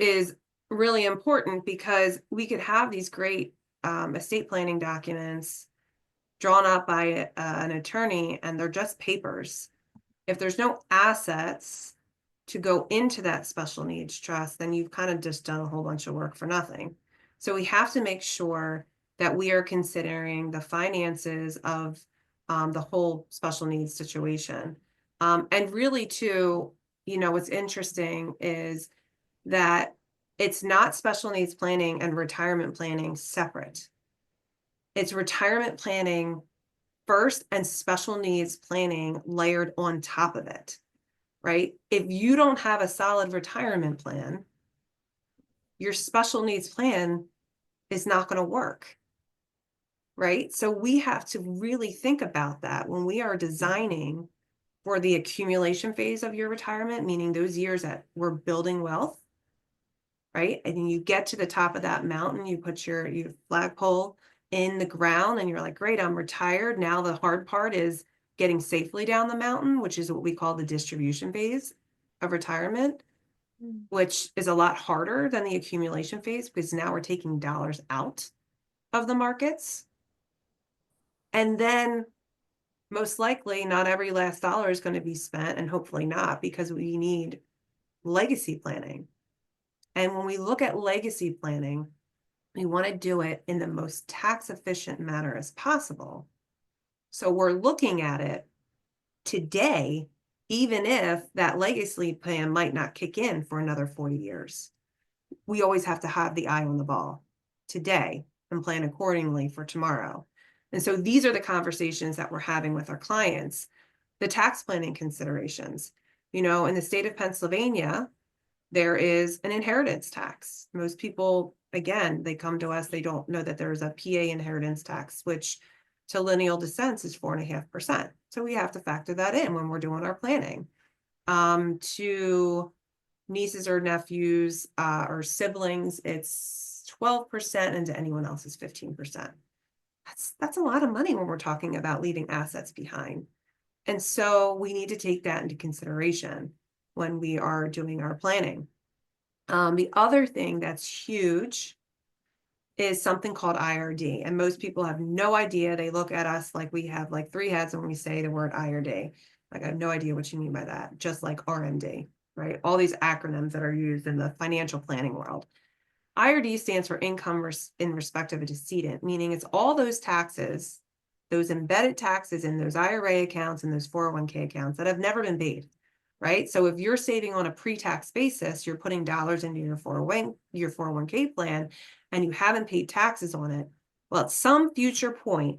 is really important because we could have these great estate planning documents drawn up by an attorney, and they're just papers. If there's no assets to go into that special needs trust, then you've kind of just done a whole bunch of work for nothing. So we have to make sure that we are considering the finances of the whole special needs situation. And really too, what's interesting is that it's not special needs planning and retirement planning separate. It's retirement planning first and special needs planning layered on top of it, right? If you don't have a solid retirement plan, your special needs plan is not going to work, right? So we have to really think about that when we are designing for the accumulation phase of your retirement, meaning those years that we're building wealth, right? And then you get to the top of that mountain, you put your flagpole in the ground and you're like, great, I'm retired. Now the hard part is getting safely down the mountain, which is what we call the distribution phase of retirement, which is a lot harder than the accumulation phase because now we're taking dollars out of the markets. And then most likely not every last dollar is going to be spent, and hopefully not, because we need legacy planning. And when we look at legacy planning, we want to do it in the most tax efficient manner as possible. So we're looking at it today, even if that legacy plan might not kick in for another 40 years. We always have to have the eye on the ball today and plan accordingly for tomorrow. And so these are the conversations that we're having with our clients. The tax planning considerations, in the state of Pennsylvania, there is an inheritance tax. Most people, again, they come to us, they don't know that there's a PA inheritance tax, which to lineal descents is 4.5%. So we have to factor that in when we're doing our planning. To nieces or nephews or siblings, it's 12%, and to anyone else is 15%. That's a lot of money when we're talking about leaving assets behind. And so we need to take that into consideration when we are doing our planning. The other thing that's huge is something called IRD. And most people have no idea. They look at us like we have like three heads when we say the word IRD. Like, I have no idea what you mean by that. Just like RMD, right? All these acronyms that are used in the financial planning world. IRD stands for income in respect of a decedent, meaning it's all those taxes, those embedded taxes in those IRA accounts and those 401k accounts that have never been paid, right? So if you're saving on a pre-tax basis, you're putting dollars into your 401k plan, and you haven't paid taxes on it. Well, at some future point,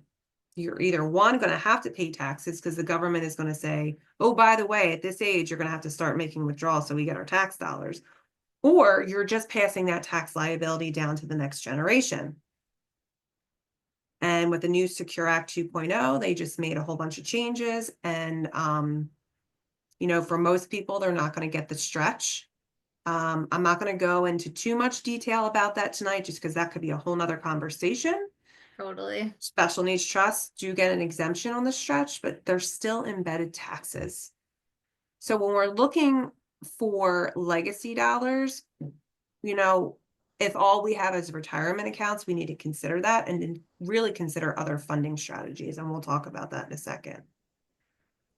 you're either one, going to have to pay taxes because the government is going to say, oh, by the way, at this age, you're going to have to start making withdrawals so we get our tax dollars. Or you're just passing that tax liability down to the next generation. And with the new Secure Act 2.0, they just made a whole bunch of changes. And, for most people, they're not going to get the stretch. I'm not going to go into too much detail about that tonight, just because that could be a whole nother conversation. Totally. Special needs trusts do get an exemption on the stretch, but they're still embedded taxes. So when we're looking for legacy dollars, if all we have is retirement accounts, we need to consider that and really consider other funding strategies. And we'll talk about that in a second.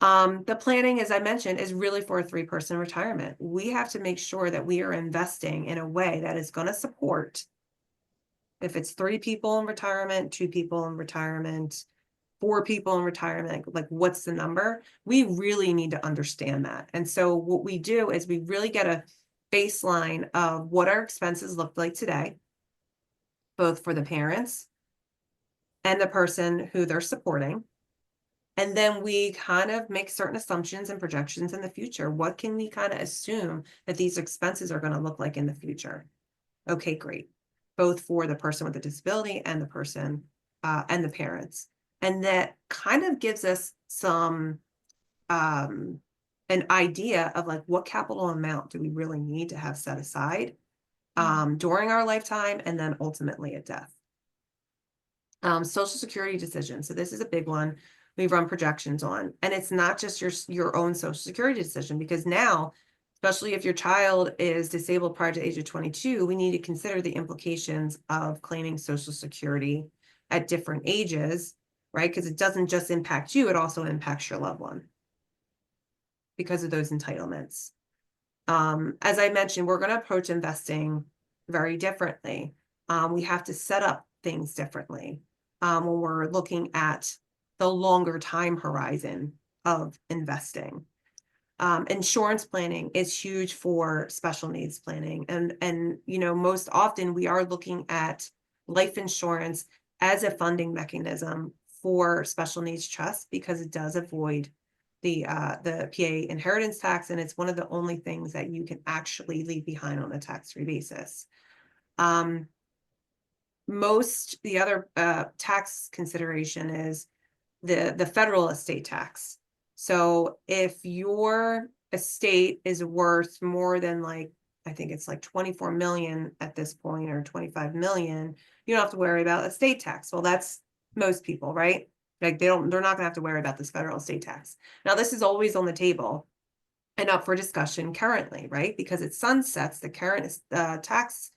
The planning, as I mentioned, is really for a 3-person retirement. We have to make sure that we are investing in a way that is going to support If it's 3 people in retirement, 2 people in retirement, 4 people in retirement, like what's the number? We really need to understand that. And so what we do is we really get a baseline of what our expenses look like today, both for the parents and the person who they're supporting. And then we kind of make certain assumptions and projections in the future. What can we kind of assume that these expenses are going to look like in the future? Okay, great. Both for the person with the disability and the person and the parents. And that kind of gives us some an idea of like what capital amount do we really need to have set aside during our lifetime and then ultimately at death. Social Security decision. So this is a big one we run projections on. And it's not just your own Social Security decision, because now, especially if your child is disabled prior to the age of 22, we need to consider the implications of claiming Social Security at different ages, right? Because it doesn't just impact you, it also impacts your loved one because of those entitlements. As I mentioned, we're going to approach investing very differently. We have to set up things differently when we're looking at the longer time horizon of investing. Insurance planning is huge for special needs planning. And you know, most often we are looking at life insurance as a funding mechanism for special needs trusts because it does avoid the PA inheritance tax, and it's one of the only things that you can actually leave behind on a tax-free basis. The other tax consideration is the federal estate tax. So if your estate is worth more than like, I think it's like 24 million at this point, or 25 million, you don't have to worry about estate tax. Well, that's most people, right? Like they're not gonna have to worry about this federal estate tax. Now, this is always on the table and up for discussion currently, right? Because it sunsets, the current tax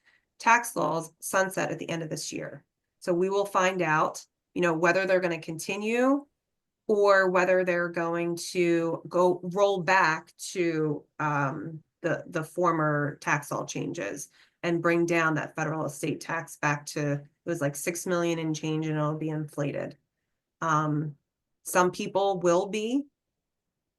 laws sunset at the end of this year. So we will find out, you know, whether they're going to continue or whether they're going to go roll back to the former tax law changes and bring down that federal estate tax back to, it was like 6 million and change, and it'll be inflated. Some people will be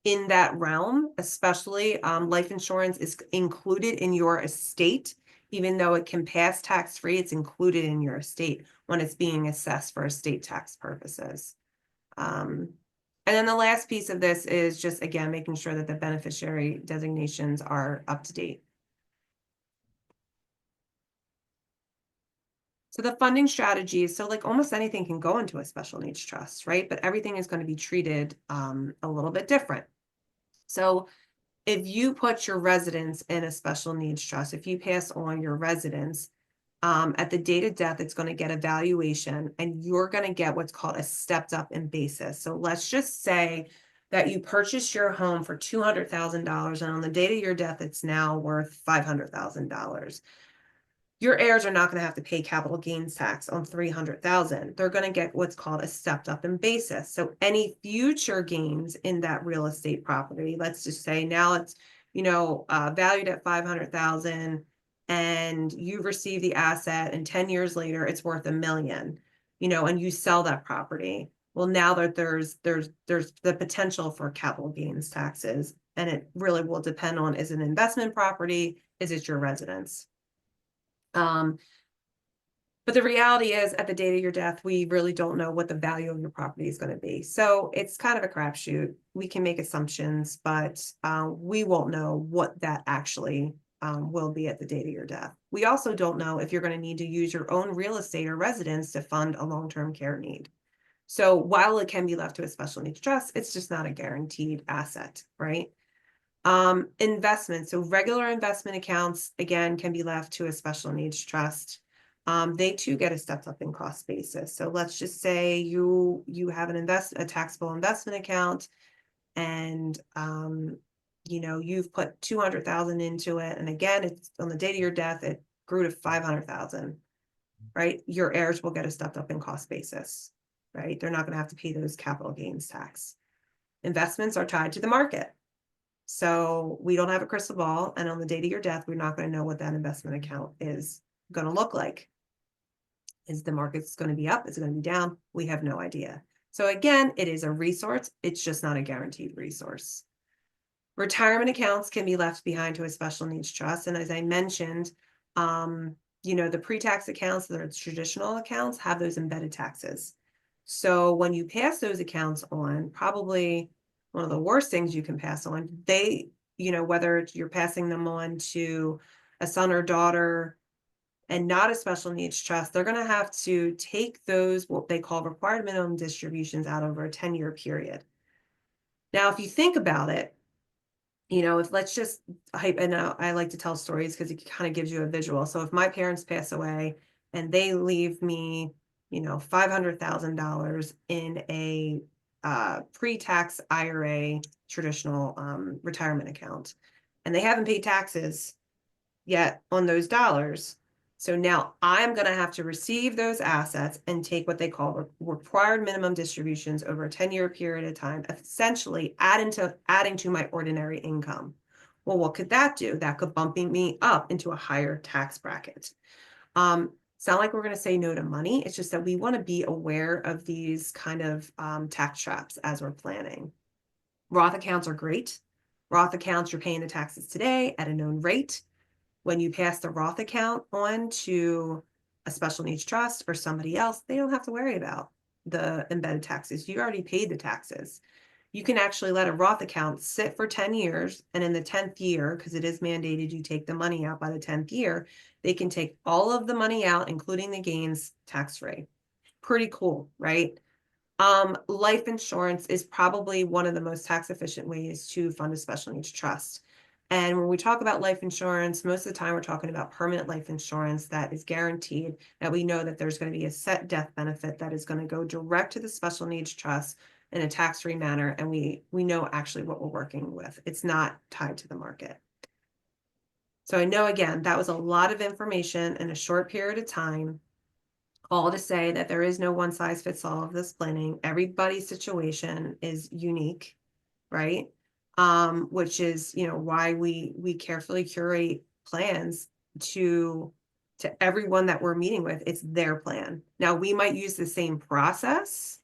in that realm, especially life insurance is included in your estate. Even though it can pass tax-free, it's included in your estate when it's being assessed for estate tax purposes. And then the last piece of this is just, again, making sure that the beneficiary designations are up to date. So the funding strategies, so like almost anything can go into a special needs trust, right? But everything is going to be treated a little bit different. So if you put your residence in a special needs trust, if you pass on your residence, at the date of death, it's going to get a valuation, and you're going to get what's called a stepped up in basis. So let's just say that you purchased your home for $200,000, and on the date of your death, it's now worth $500,000. Your heirs are not going to have to pay capital gains tax on $300,000. They're going to get what's called a stepped up in basis. So any future gains in that real estate property, let's just say now it's, you know, valued at $500,000, and you receive the asset, and 10 years later it's worth $1 million, you know, and you sell that property. Well, now that there's the potential for capital gains taxes, and it really will depend on, is it an investment property? Is it your residence? But the reality is, at the date of your death, we really don't know what the value of your property is going to be. So it's kind of a crapshoot. We can make assumptions, but we won't know what that actually will be at the date of your death. We also don't know if you're going to need to use your own real estate or residence to fund a long-term care need. So while it can be left to a special needs trust, it's just not a guaranteed asset, right? Investments. So regular investment accounts, again, can be left to a special needs trust. They too get a stepped up in cost basis. So let's just say you have a taxable investment account, and you know, you've put 200,000 into it, and again, it's on the date of your death, it grew to 500,000, right? Your heirs will get a stepped up in cost basis, right? They're not going to have to pay those capital gains tax. Investments are tied to the market. So we don't have a crystal ball, and on the date of your death, we're not going to know what that investment account is going to look like. Is the market's going to be up? Is it going to be down? We have no idea. So again, it is a resource. It's just not a guaranteed resource. Retirement accounts can be left behind to a special needs trust. And as I mentioned, the pre-tax accounts, the traditional accounts, have those embedded taxes. So when you pass those accounts on, probably one of the worst things you can pass on, whether you're passing them on to a son or daughter and not a special needs trust, they're going to have to take those, what they call required minimum distributions, out over a 10-year period. Now, if you think about it, if let's just hype, and I like to tell stories because it kind of gives you a visual. So if my parents pass away and they leave me, $500,000 in a pre-tax IRA traditional retirement account, and they haven't paid taxes yet on those dollars. So now I'm going to have to receive those assets and take what they call required minimum distributions over a 10-year period of time, essentially adding to my ordinary income. Well, what could that do? That could bump me up into a higher tax bracket. It's not like we're going to say no to money. It's just that we want to be aware of these kind of tax traps as we're planning. Roth accounts are great. Roth accounts, you're paying the taxes today at a known rate. When you pass the Roth account on to a special needs trust or somebody else, they don't have to worry about the embedded taxes. You already paid the taxes. You can actually let a Roth account sit for 10 years, and in the 10th year, because it is mandated you take the money out by the 10th year, they can take all of the money out, including the gains, tax-free. Pretty cool, right? Life insurance is probably one of the most tax efficient ways to fund a special needs trust. And when we talk about life insurance, most of the time we're talking about permanent life insurance that is guaranteed, that we know that there's going to be a set death benefit that is going to go direct to the special needs trust in a tax-free manner. And we know actually what we're working with. It's not tied to the market. So I know, again, that was a lot of information in a short period of time, all to say that there is no one size fits all of this planning. Everybody's situation is unique, right? Which is, why we carefully curate plans to everyone that we're meeting with. It's their plan. Now, we might use the same process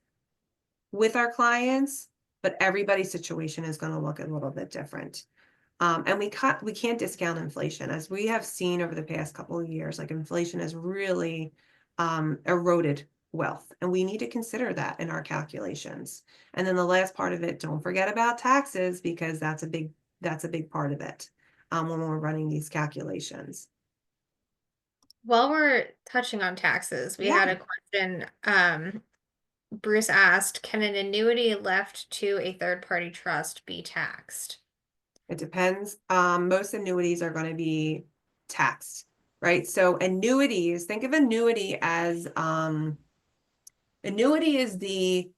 with our clients, but everybody's situation is going to look a little bit different. And we can't discount inflation, as we have seen over the past couple of years. Like, inflation has really eroded wealth, and we need to consider that in our calculations. And then the last part of it, don't forget about taxes, because that's a big part of it when we're running these calculations. While we're touching on taxes, we had Yeah, a question. Bruce asked, can an annuity left to a third-party trust be taxed? it depends. Most annuities are going to be taxed, right? So annuities, think of annuity as annuity is the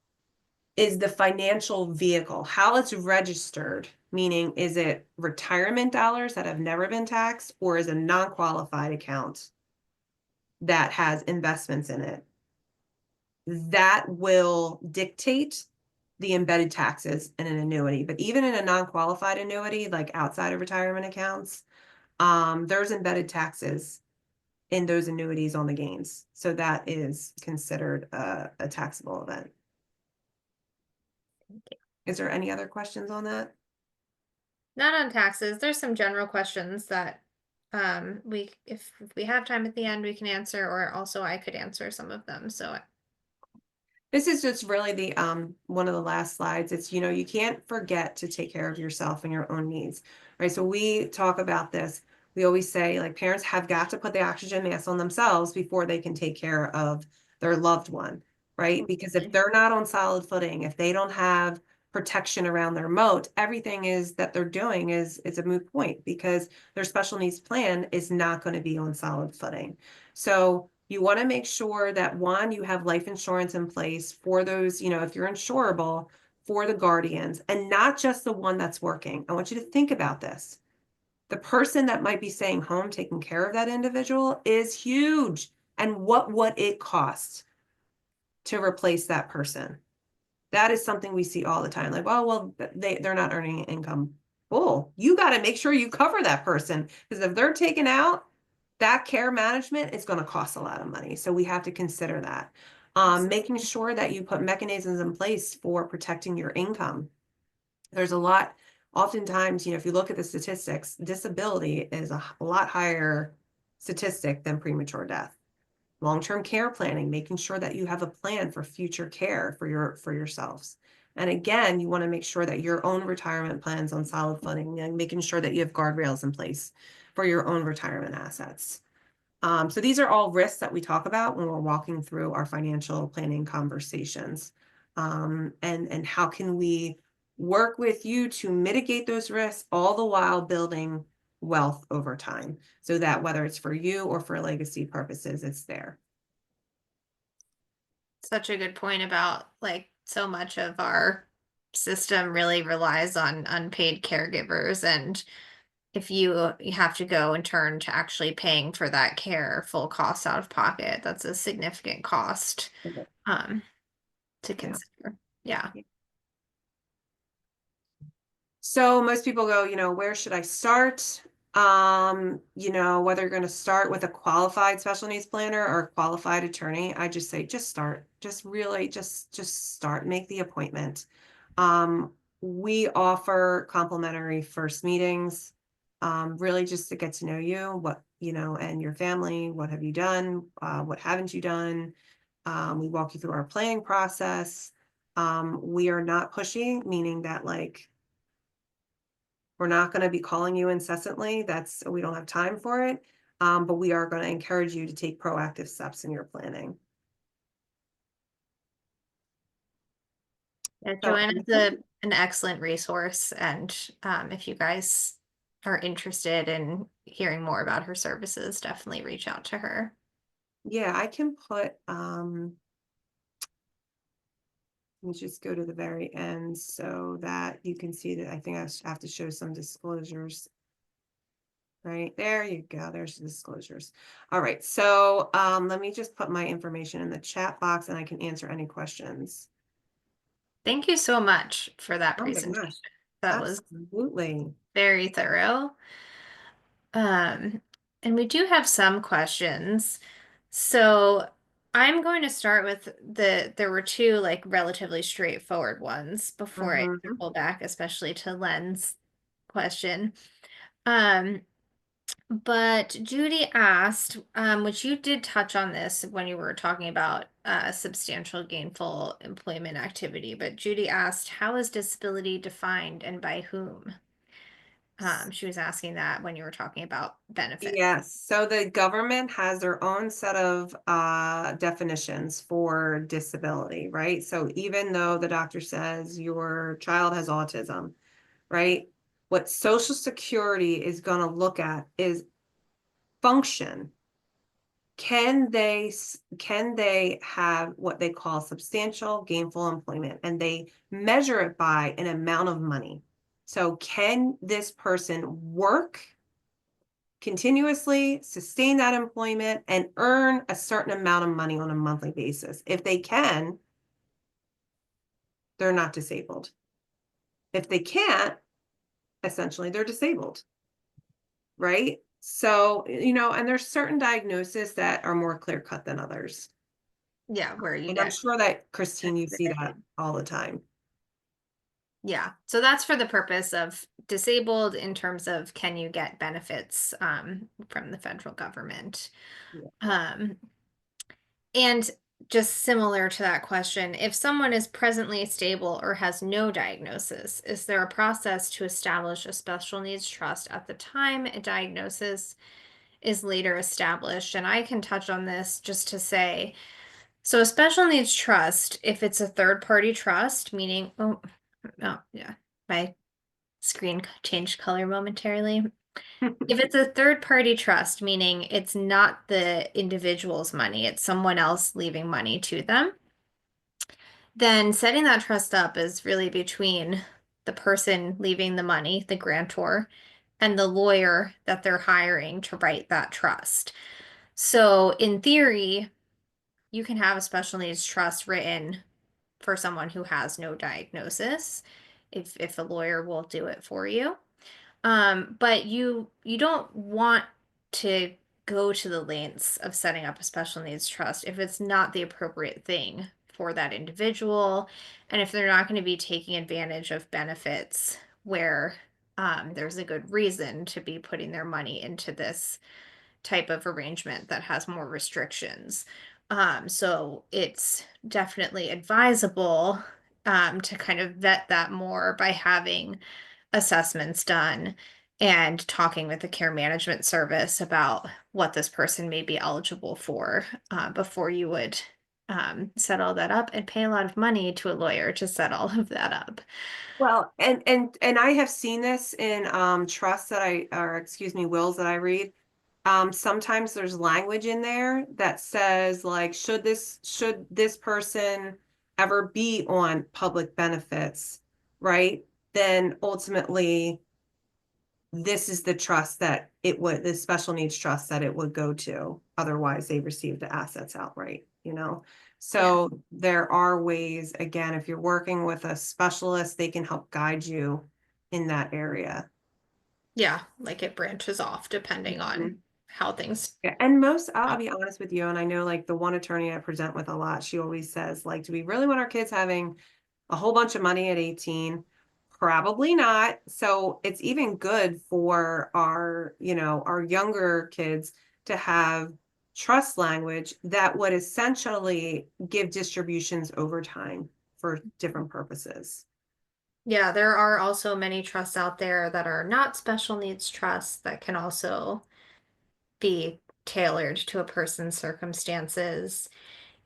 financial vehicle, how it's registered, meaning is it retirement dollars that have never been taxed, or is a non-qualified account that has investments in it? That will dictate the embedded taxes in an annuity. But even in a non-qualified annuity, like outside of retirement accounts, there's embedded taxes in those annuities on the gains. So that is considered a taxable event. Is there any other questions on that? Not on taxes. There's some general questions that if we have time at the end, we can answer, or also I could answer some of them. So This is just really the one of the last slides. It's, you can't forget to take care of yourself and your own needs, right? So we talk about this. We always say, like, parents have got to put the oxygen mask on themselves before they can take care of their loved one, right? Because if they're not on solid footing, if they don't have protection around their moat, everything is that they're doing is a moot point, because their special needs plan is not going to be on solid footing. So you want to make sure that, one, you have life insurance in place for those, if you're insurable, for the guardians, and not just the one that's working. I want you to think about this. The person that might be staying home taking care of that individual is huge. And what would it cost to replace that person? That is something we see all the time. Like, oh, well, they're not earning income. Well, you got to make sure you cover that person, because if they're taken out, that care management is going to cost a lot of money. So we have to consider that. Making sure that you put mechanisms in place for protecting your income. There's a lot, oftentimes, if you look at the statistics, disability is a lot higher statistic than premature death. Long-term care planning, making sure that you have a plan for future care for yourselves. And again, you want to make sure that your own retirement plan's on solid footing and making sure that you have guardrails in place for your own retirement assets. So these are all risks that we talk about when we're walking through our financial planning conversations. And how can we work with you to mitigate those risks, all the while building wealth over time, so that whether it's for you or for legacy purposes, it's there. Such a good point about like so much of our system really relies on unpaid caregivers, and if you have to go and turn to actually paying for that care full cost out of pocket, that's a significant cost um to Yeah. consider. Yeah. So most people go, where should I start? Whether you're going to start with a qualified special needs planner or a qualified attorney, I just say, just start, just really just start, make the appointment. We offer complimentary first meetings, really just to get to know you, and your family. What have you done? What haven't you done? We walk you through our planning process. We are not pushy, meaning that like, we're not going to be calling you incessantly. We don't have time for it. But we are going to encourage you to take proactive steps in your planning. Yeah, So, Joanna's an excellent resource, and if you guys are interested in hearing more about her services, definitely reach out to her. yeah, I can put, let me just go to the very end so that you can see that I think I have to show some disclosures. Right there you go. There's the disclosures. All right. So let me just put my information in the chat box and I can answer any questions. Thank you so much for that Oh my presentation. gosh. That was Absolutely. very thorough. Um, and we do have some questions. So I'm going to start with there were two like relatively straightforward ones before I Mm-hmm. circle back, especially to Len's question. Um, but Judy asked, which you did touch on this when you were talking about substantial gainful employment activity, but Judy asked, how is disability defined and by whom? She was asking that when you were talking about benefit. Yes, so the government has their own set of definitions for disability, right? So even though the doctor says your child has autism, right? What Social Security is going to look at is function. Can they have what they call substantial gainful employment, and they measure it by an amount of money. So can this person work continuously, sustain that employment, and earn a certain amount of money on a monthly basis? If they can, they're not disabled. If they can't, essentially they're disabled, right? So, and there's certain diagnoses that are more clear cut than others. Yeah, where you And I'm get sure that, Christine, you see that specific. all the time. Yeah. So that's for the purpose of disabled in terms of can you get benefits from the federal government. Yeah. Um, and just similar to that question, if someone is presently stable or has no diagnosis, is there a process to establish a special needs trust at the time a diagnosis is later established? And I can touch on this just to say, so a special needs trust, if it's a third party trust, meaning, oh, no, yeah, my screen changed color momentarily. If it's a third party trust, meaning it's not the individual's money, it's someone else leaving money to them, then setting that trust up is really between the person leaving the money, the grantor, and the lawyer that they're hiring to write that trust. So, in theory, you can have a special needs trust written for someone who has no diagnosis if a lawyer will do it for you. But you don't want to go to the lengths of setting up a special needs trust if it's not the appropriate thing for that individual, and if they're not going to be taking advantage of benefits where there's a good reason to be putting their money into this type of arrangement that has more restrictions. So it's definitely advisable to kind of vet that more by having assessments done and talking with the care management service about what this person may be eligible for before you would set all that up and pay a lot of money to a lawyer to set all of that up. Well, and I have seen this in trusts that or excuse me, wills that I read. Sometimes there's language in there that says like, should this person ever be on public benefits, right? Then ultimately, this is the trust that the special needs trust that it would go to. Otherwise, they receive the assets outright, you know? Yeah. So there are ways, again, if you're working with a specialist, they can help guide you in that area. Yeah, like it branches off depending Mhm. on how things. Yeah, and I'll be honest with you, and I know like the one attorney I present with a lot, she always says, like, do we really want our kids having a whole bunch of money at 18? Probably not. So it's even good for our younger kids to have trust language that would essentially give distributions over time for different purposes. Yeah, there are also many trusts out there that are not special needs trusts that can also be tailored to a person's circumstances.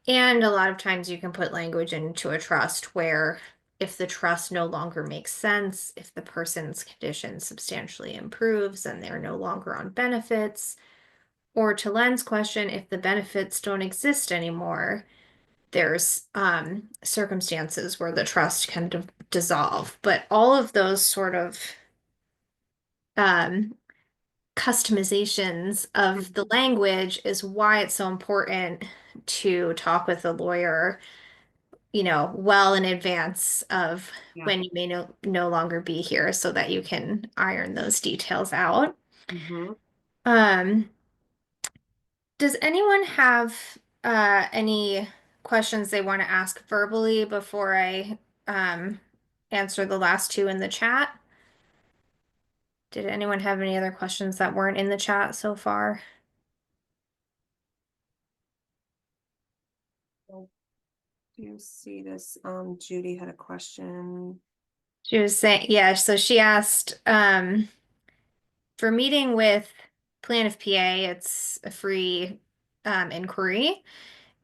And a lot of times you can put language into a trust where if the trust no longer makes sense, if the person's condition substantially improves and they're no longer on benefits, or to Len's question, if the benefits don't exist anymore, there's circumstances where the trust can dissolve. But all of those sort of um, customizations of the language is why it's so important to talk with a lawyer, well in advance of Yeah. when you may no longer be here so that you can iron those details out. Hmm. Um, does anyone have any questions they want to ask verbally before I um, answer the last two in the chat? Did anyone have any other questions that weren't in the chat so far? Do you see this? Judy had a question. She was saying, yeah, so she asked, for meeting with Plan of PA, it's a free inquiry.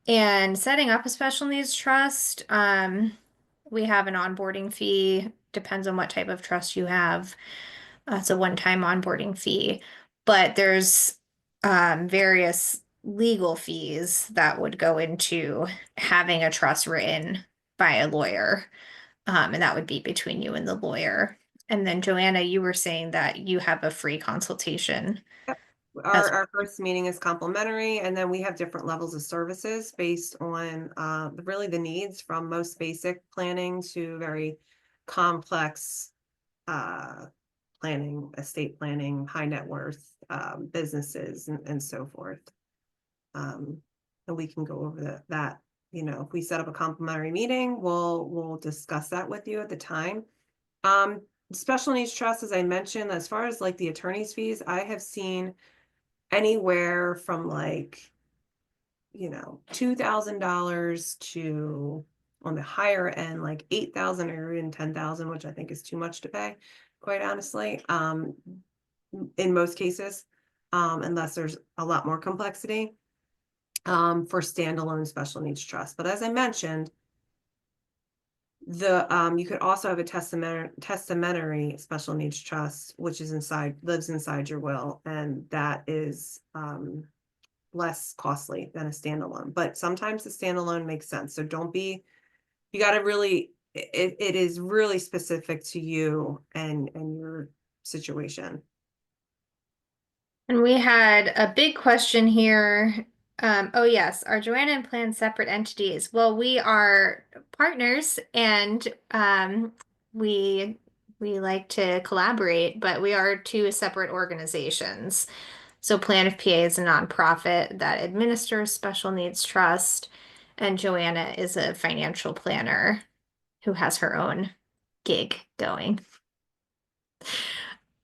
And setting up a special needs trust, we have an onboarding fee, depends on what type of trust you have. It's a one-time onboarding fee, but there's various legal fees that would go into having a trust written by a lawyer. And that would be between you and the lawyer. And then Joanna, you were saying that you have a free consultation Yep. as Our first meeting is complimentary, and then we have different levels of services based on really the needs from most basic planning to very complex uh, planning, estate planning, high net worth businesses, and so forth. Um, and we can go over that. If we set up a complimentary meeting, we'll discuss that with you at the time. Um, Special needs trust, as I mentioned, as far as like the attorney's fees, I have seen anywhere from like, $2,000 to on the higher end, like 8,000 or even 10,000, which I think is too much to pay, quite honestly. In most cases, unless there's a lot more complexity, for standalone special needs trust. But as I mentioned, you could also have a testamentary special needs trust, which lives inside your will, and that is less costly than a standalone. But sometimes the standalone makes sense. So you got to really, it is really specific to you and your situation. And we had a big question here. Oh yes, are Joanna and Plan separate entities? Well, we are partners and we we like to collaborate, but we are two separate organizations. So Plan of PA is a nonprofit that administers special needs trust, and Joanna is a financial planner who has her own gig going.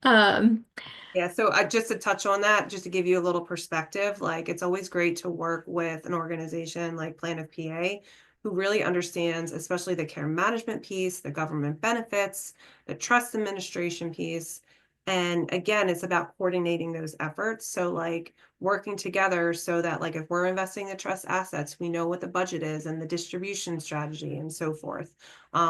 Um, Yeah, so just to touch on that, just to give you a little perspective, like it's always great to work with an organization like Plan of PA who really understands, especially the care management piece, the government benefits, the trust administration piece. And again, it's about coordinating those efforts. So like working together so that like if we're investing in trust assets, we know what the budget is and the distribution strategy and so forth.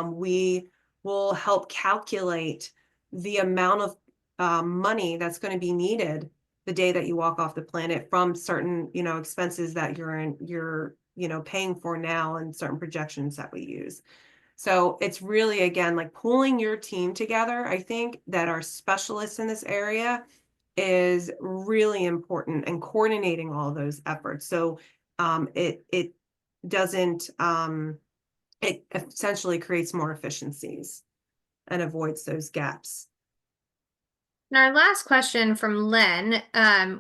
We will help calculate the amount of money that's going to be needed the day that you walk off the planet from certain, expenses that you're paying for now and certain projections that we use. So it's really, again, like pulling your team together. I think that our specialists in this area is really important and coordinating all those efforts. So it doesn't it essentially creates more efficiencies and avoids those gaps. and our last question from Len,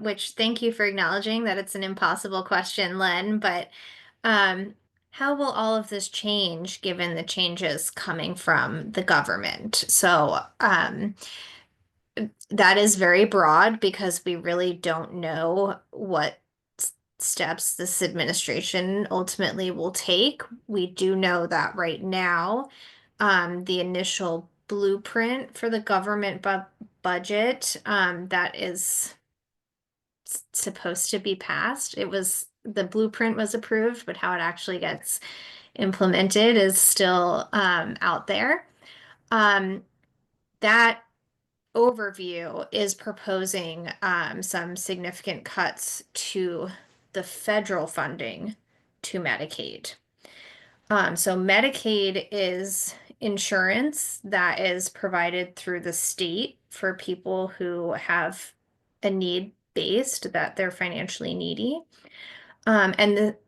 which thank you for acknowledging that it's an impossible question, Len, but um, how will all of this change given the changes coming from the government? So that is very broad because we really don't know what steps this administration ultimately will take. We do know that right now, the initial blueprint for the government budget that is supposed to be passed. The blueprint was approved, but how it actually gets implemented is still out there. Um, that overview is proposing some significant cuts to the federal funding to Medicaid. So Medicaid is insurance that is provided through the state for people who have a need based that they're financially needy.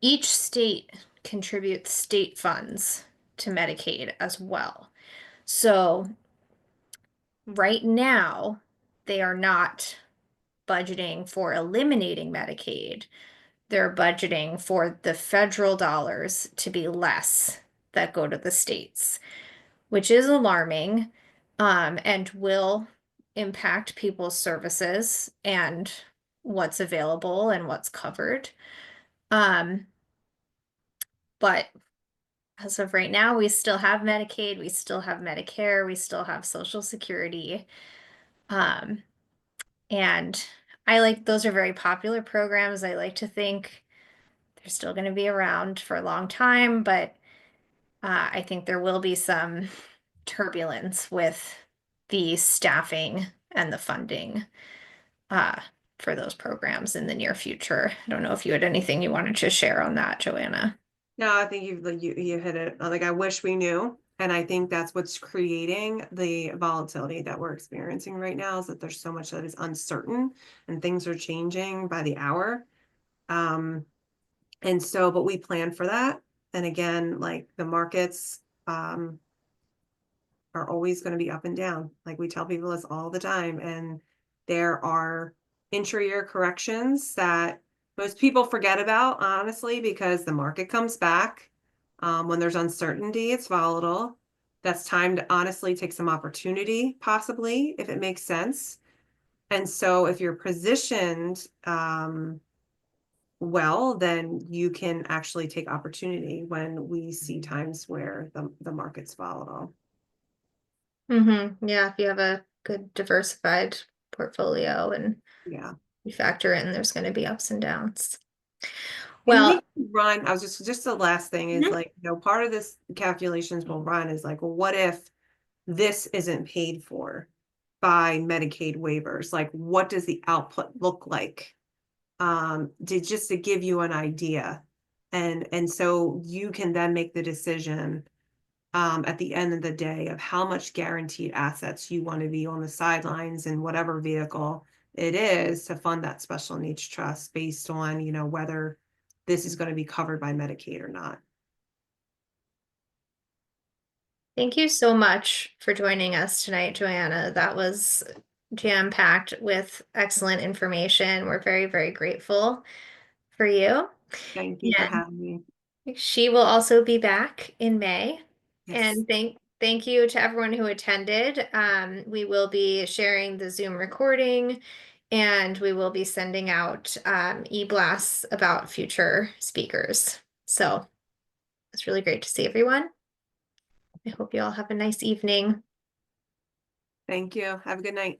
Each state contributes state funds to Medicaid as well. So right now, they are not budgeting for eliminating Medicaid. They're budgeting for the federal dollars to be less that go to the states, which is alarming, and will impact people's services and what's available and what's covered. Um, but as of right now, we still have Medicaid, we still have Medicare, we still have Social Security. Um, and those are very popular programs. I like to think they're still going to be around for a long time, but I think there will be some turbulence with the staffing and the funding uh, for those programs in the near future. I don't know if you had anything you wanted to share on that, Joanna. No, I think you hit it. Like I wish we knew. And I think that's what's creating the volatility that we're experiencing right now is that there's so much that is uncertain and things are changing by the hour. Um, and so, but we plan for that. And again, like the markets, are always going to be up and down. Like we tell people this all the time. And there are intra-year corrections that most people forget about, honestly, because the market comes back. When there's uncertainty, it's volatile. That's time to honestly take some opportunity, possibly, if it makes sense. And so if you're positioned well, then you can actually take opportunity when we see times where the market's volatile. Yeah, if you have a good diversified portfolio and Yeah. you factor in there's going to be ups and downs. And Well, we run, I was just the last thing is mhm. like, part of this calculations we'll run is like, well, what if this isn't paid for by Medicaid waivers? Like, what does the output look like? Just to give you an idea. And so you can then make the decision at the end of the day of how much guaranteed assets you want to be on the sidelines in whatever vehicle it is to fund that special needs trust based on, whether this is going to be covered by Medicaid or not. Thank you so much for joining us tonight, Joanna. That was jam-packed with excellent information. We're very, very grateful for you. Thank you for And having me. she will also be back in May. Yes. And thank you to everyone who attended. We will be sharing the Zoom recording and we will be sending out e-blasts about future speakers. So it's really great to see everyone. I hope you all have a nice evening. Thank you. Have a good night.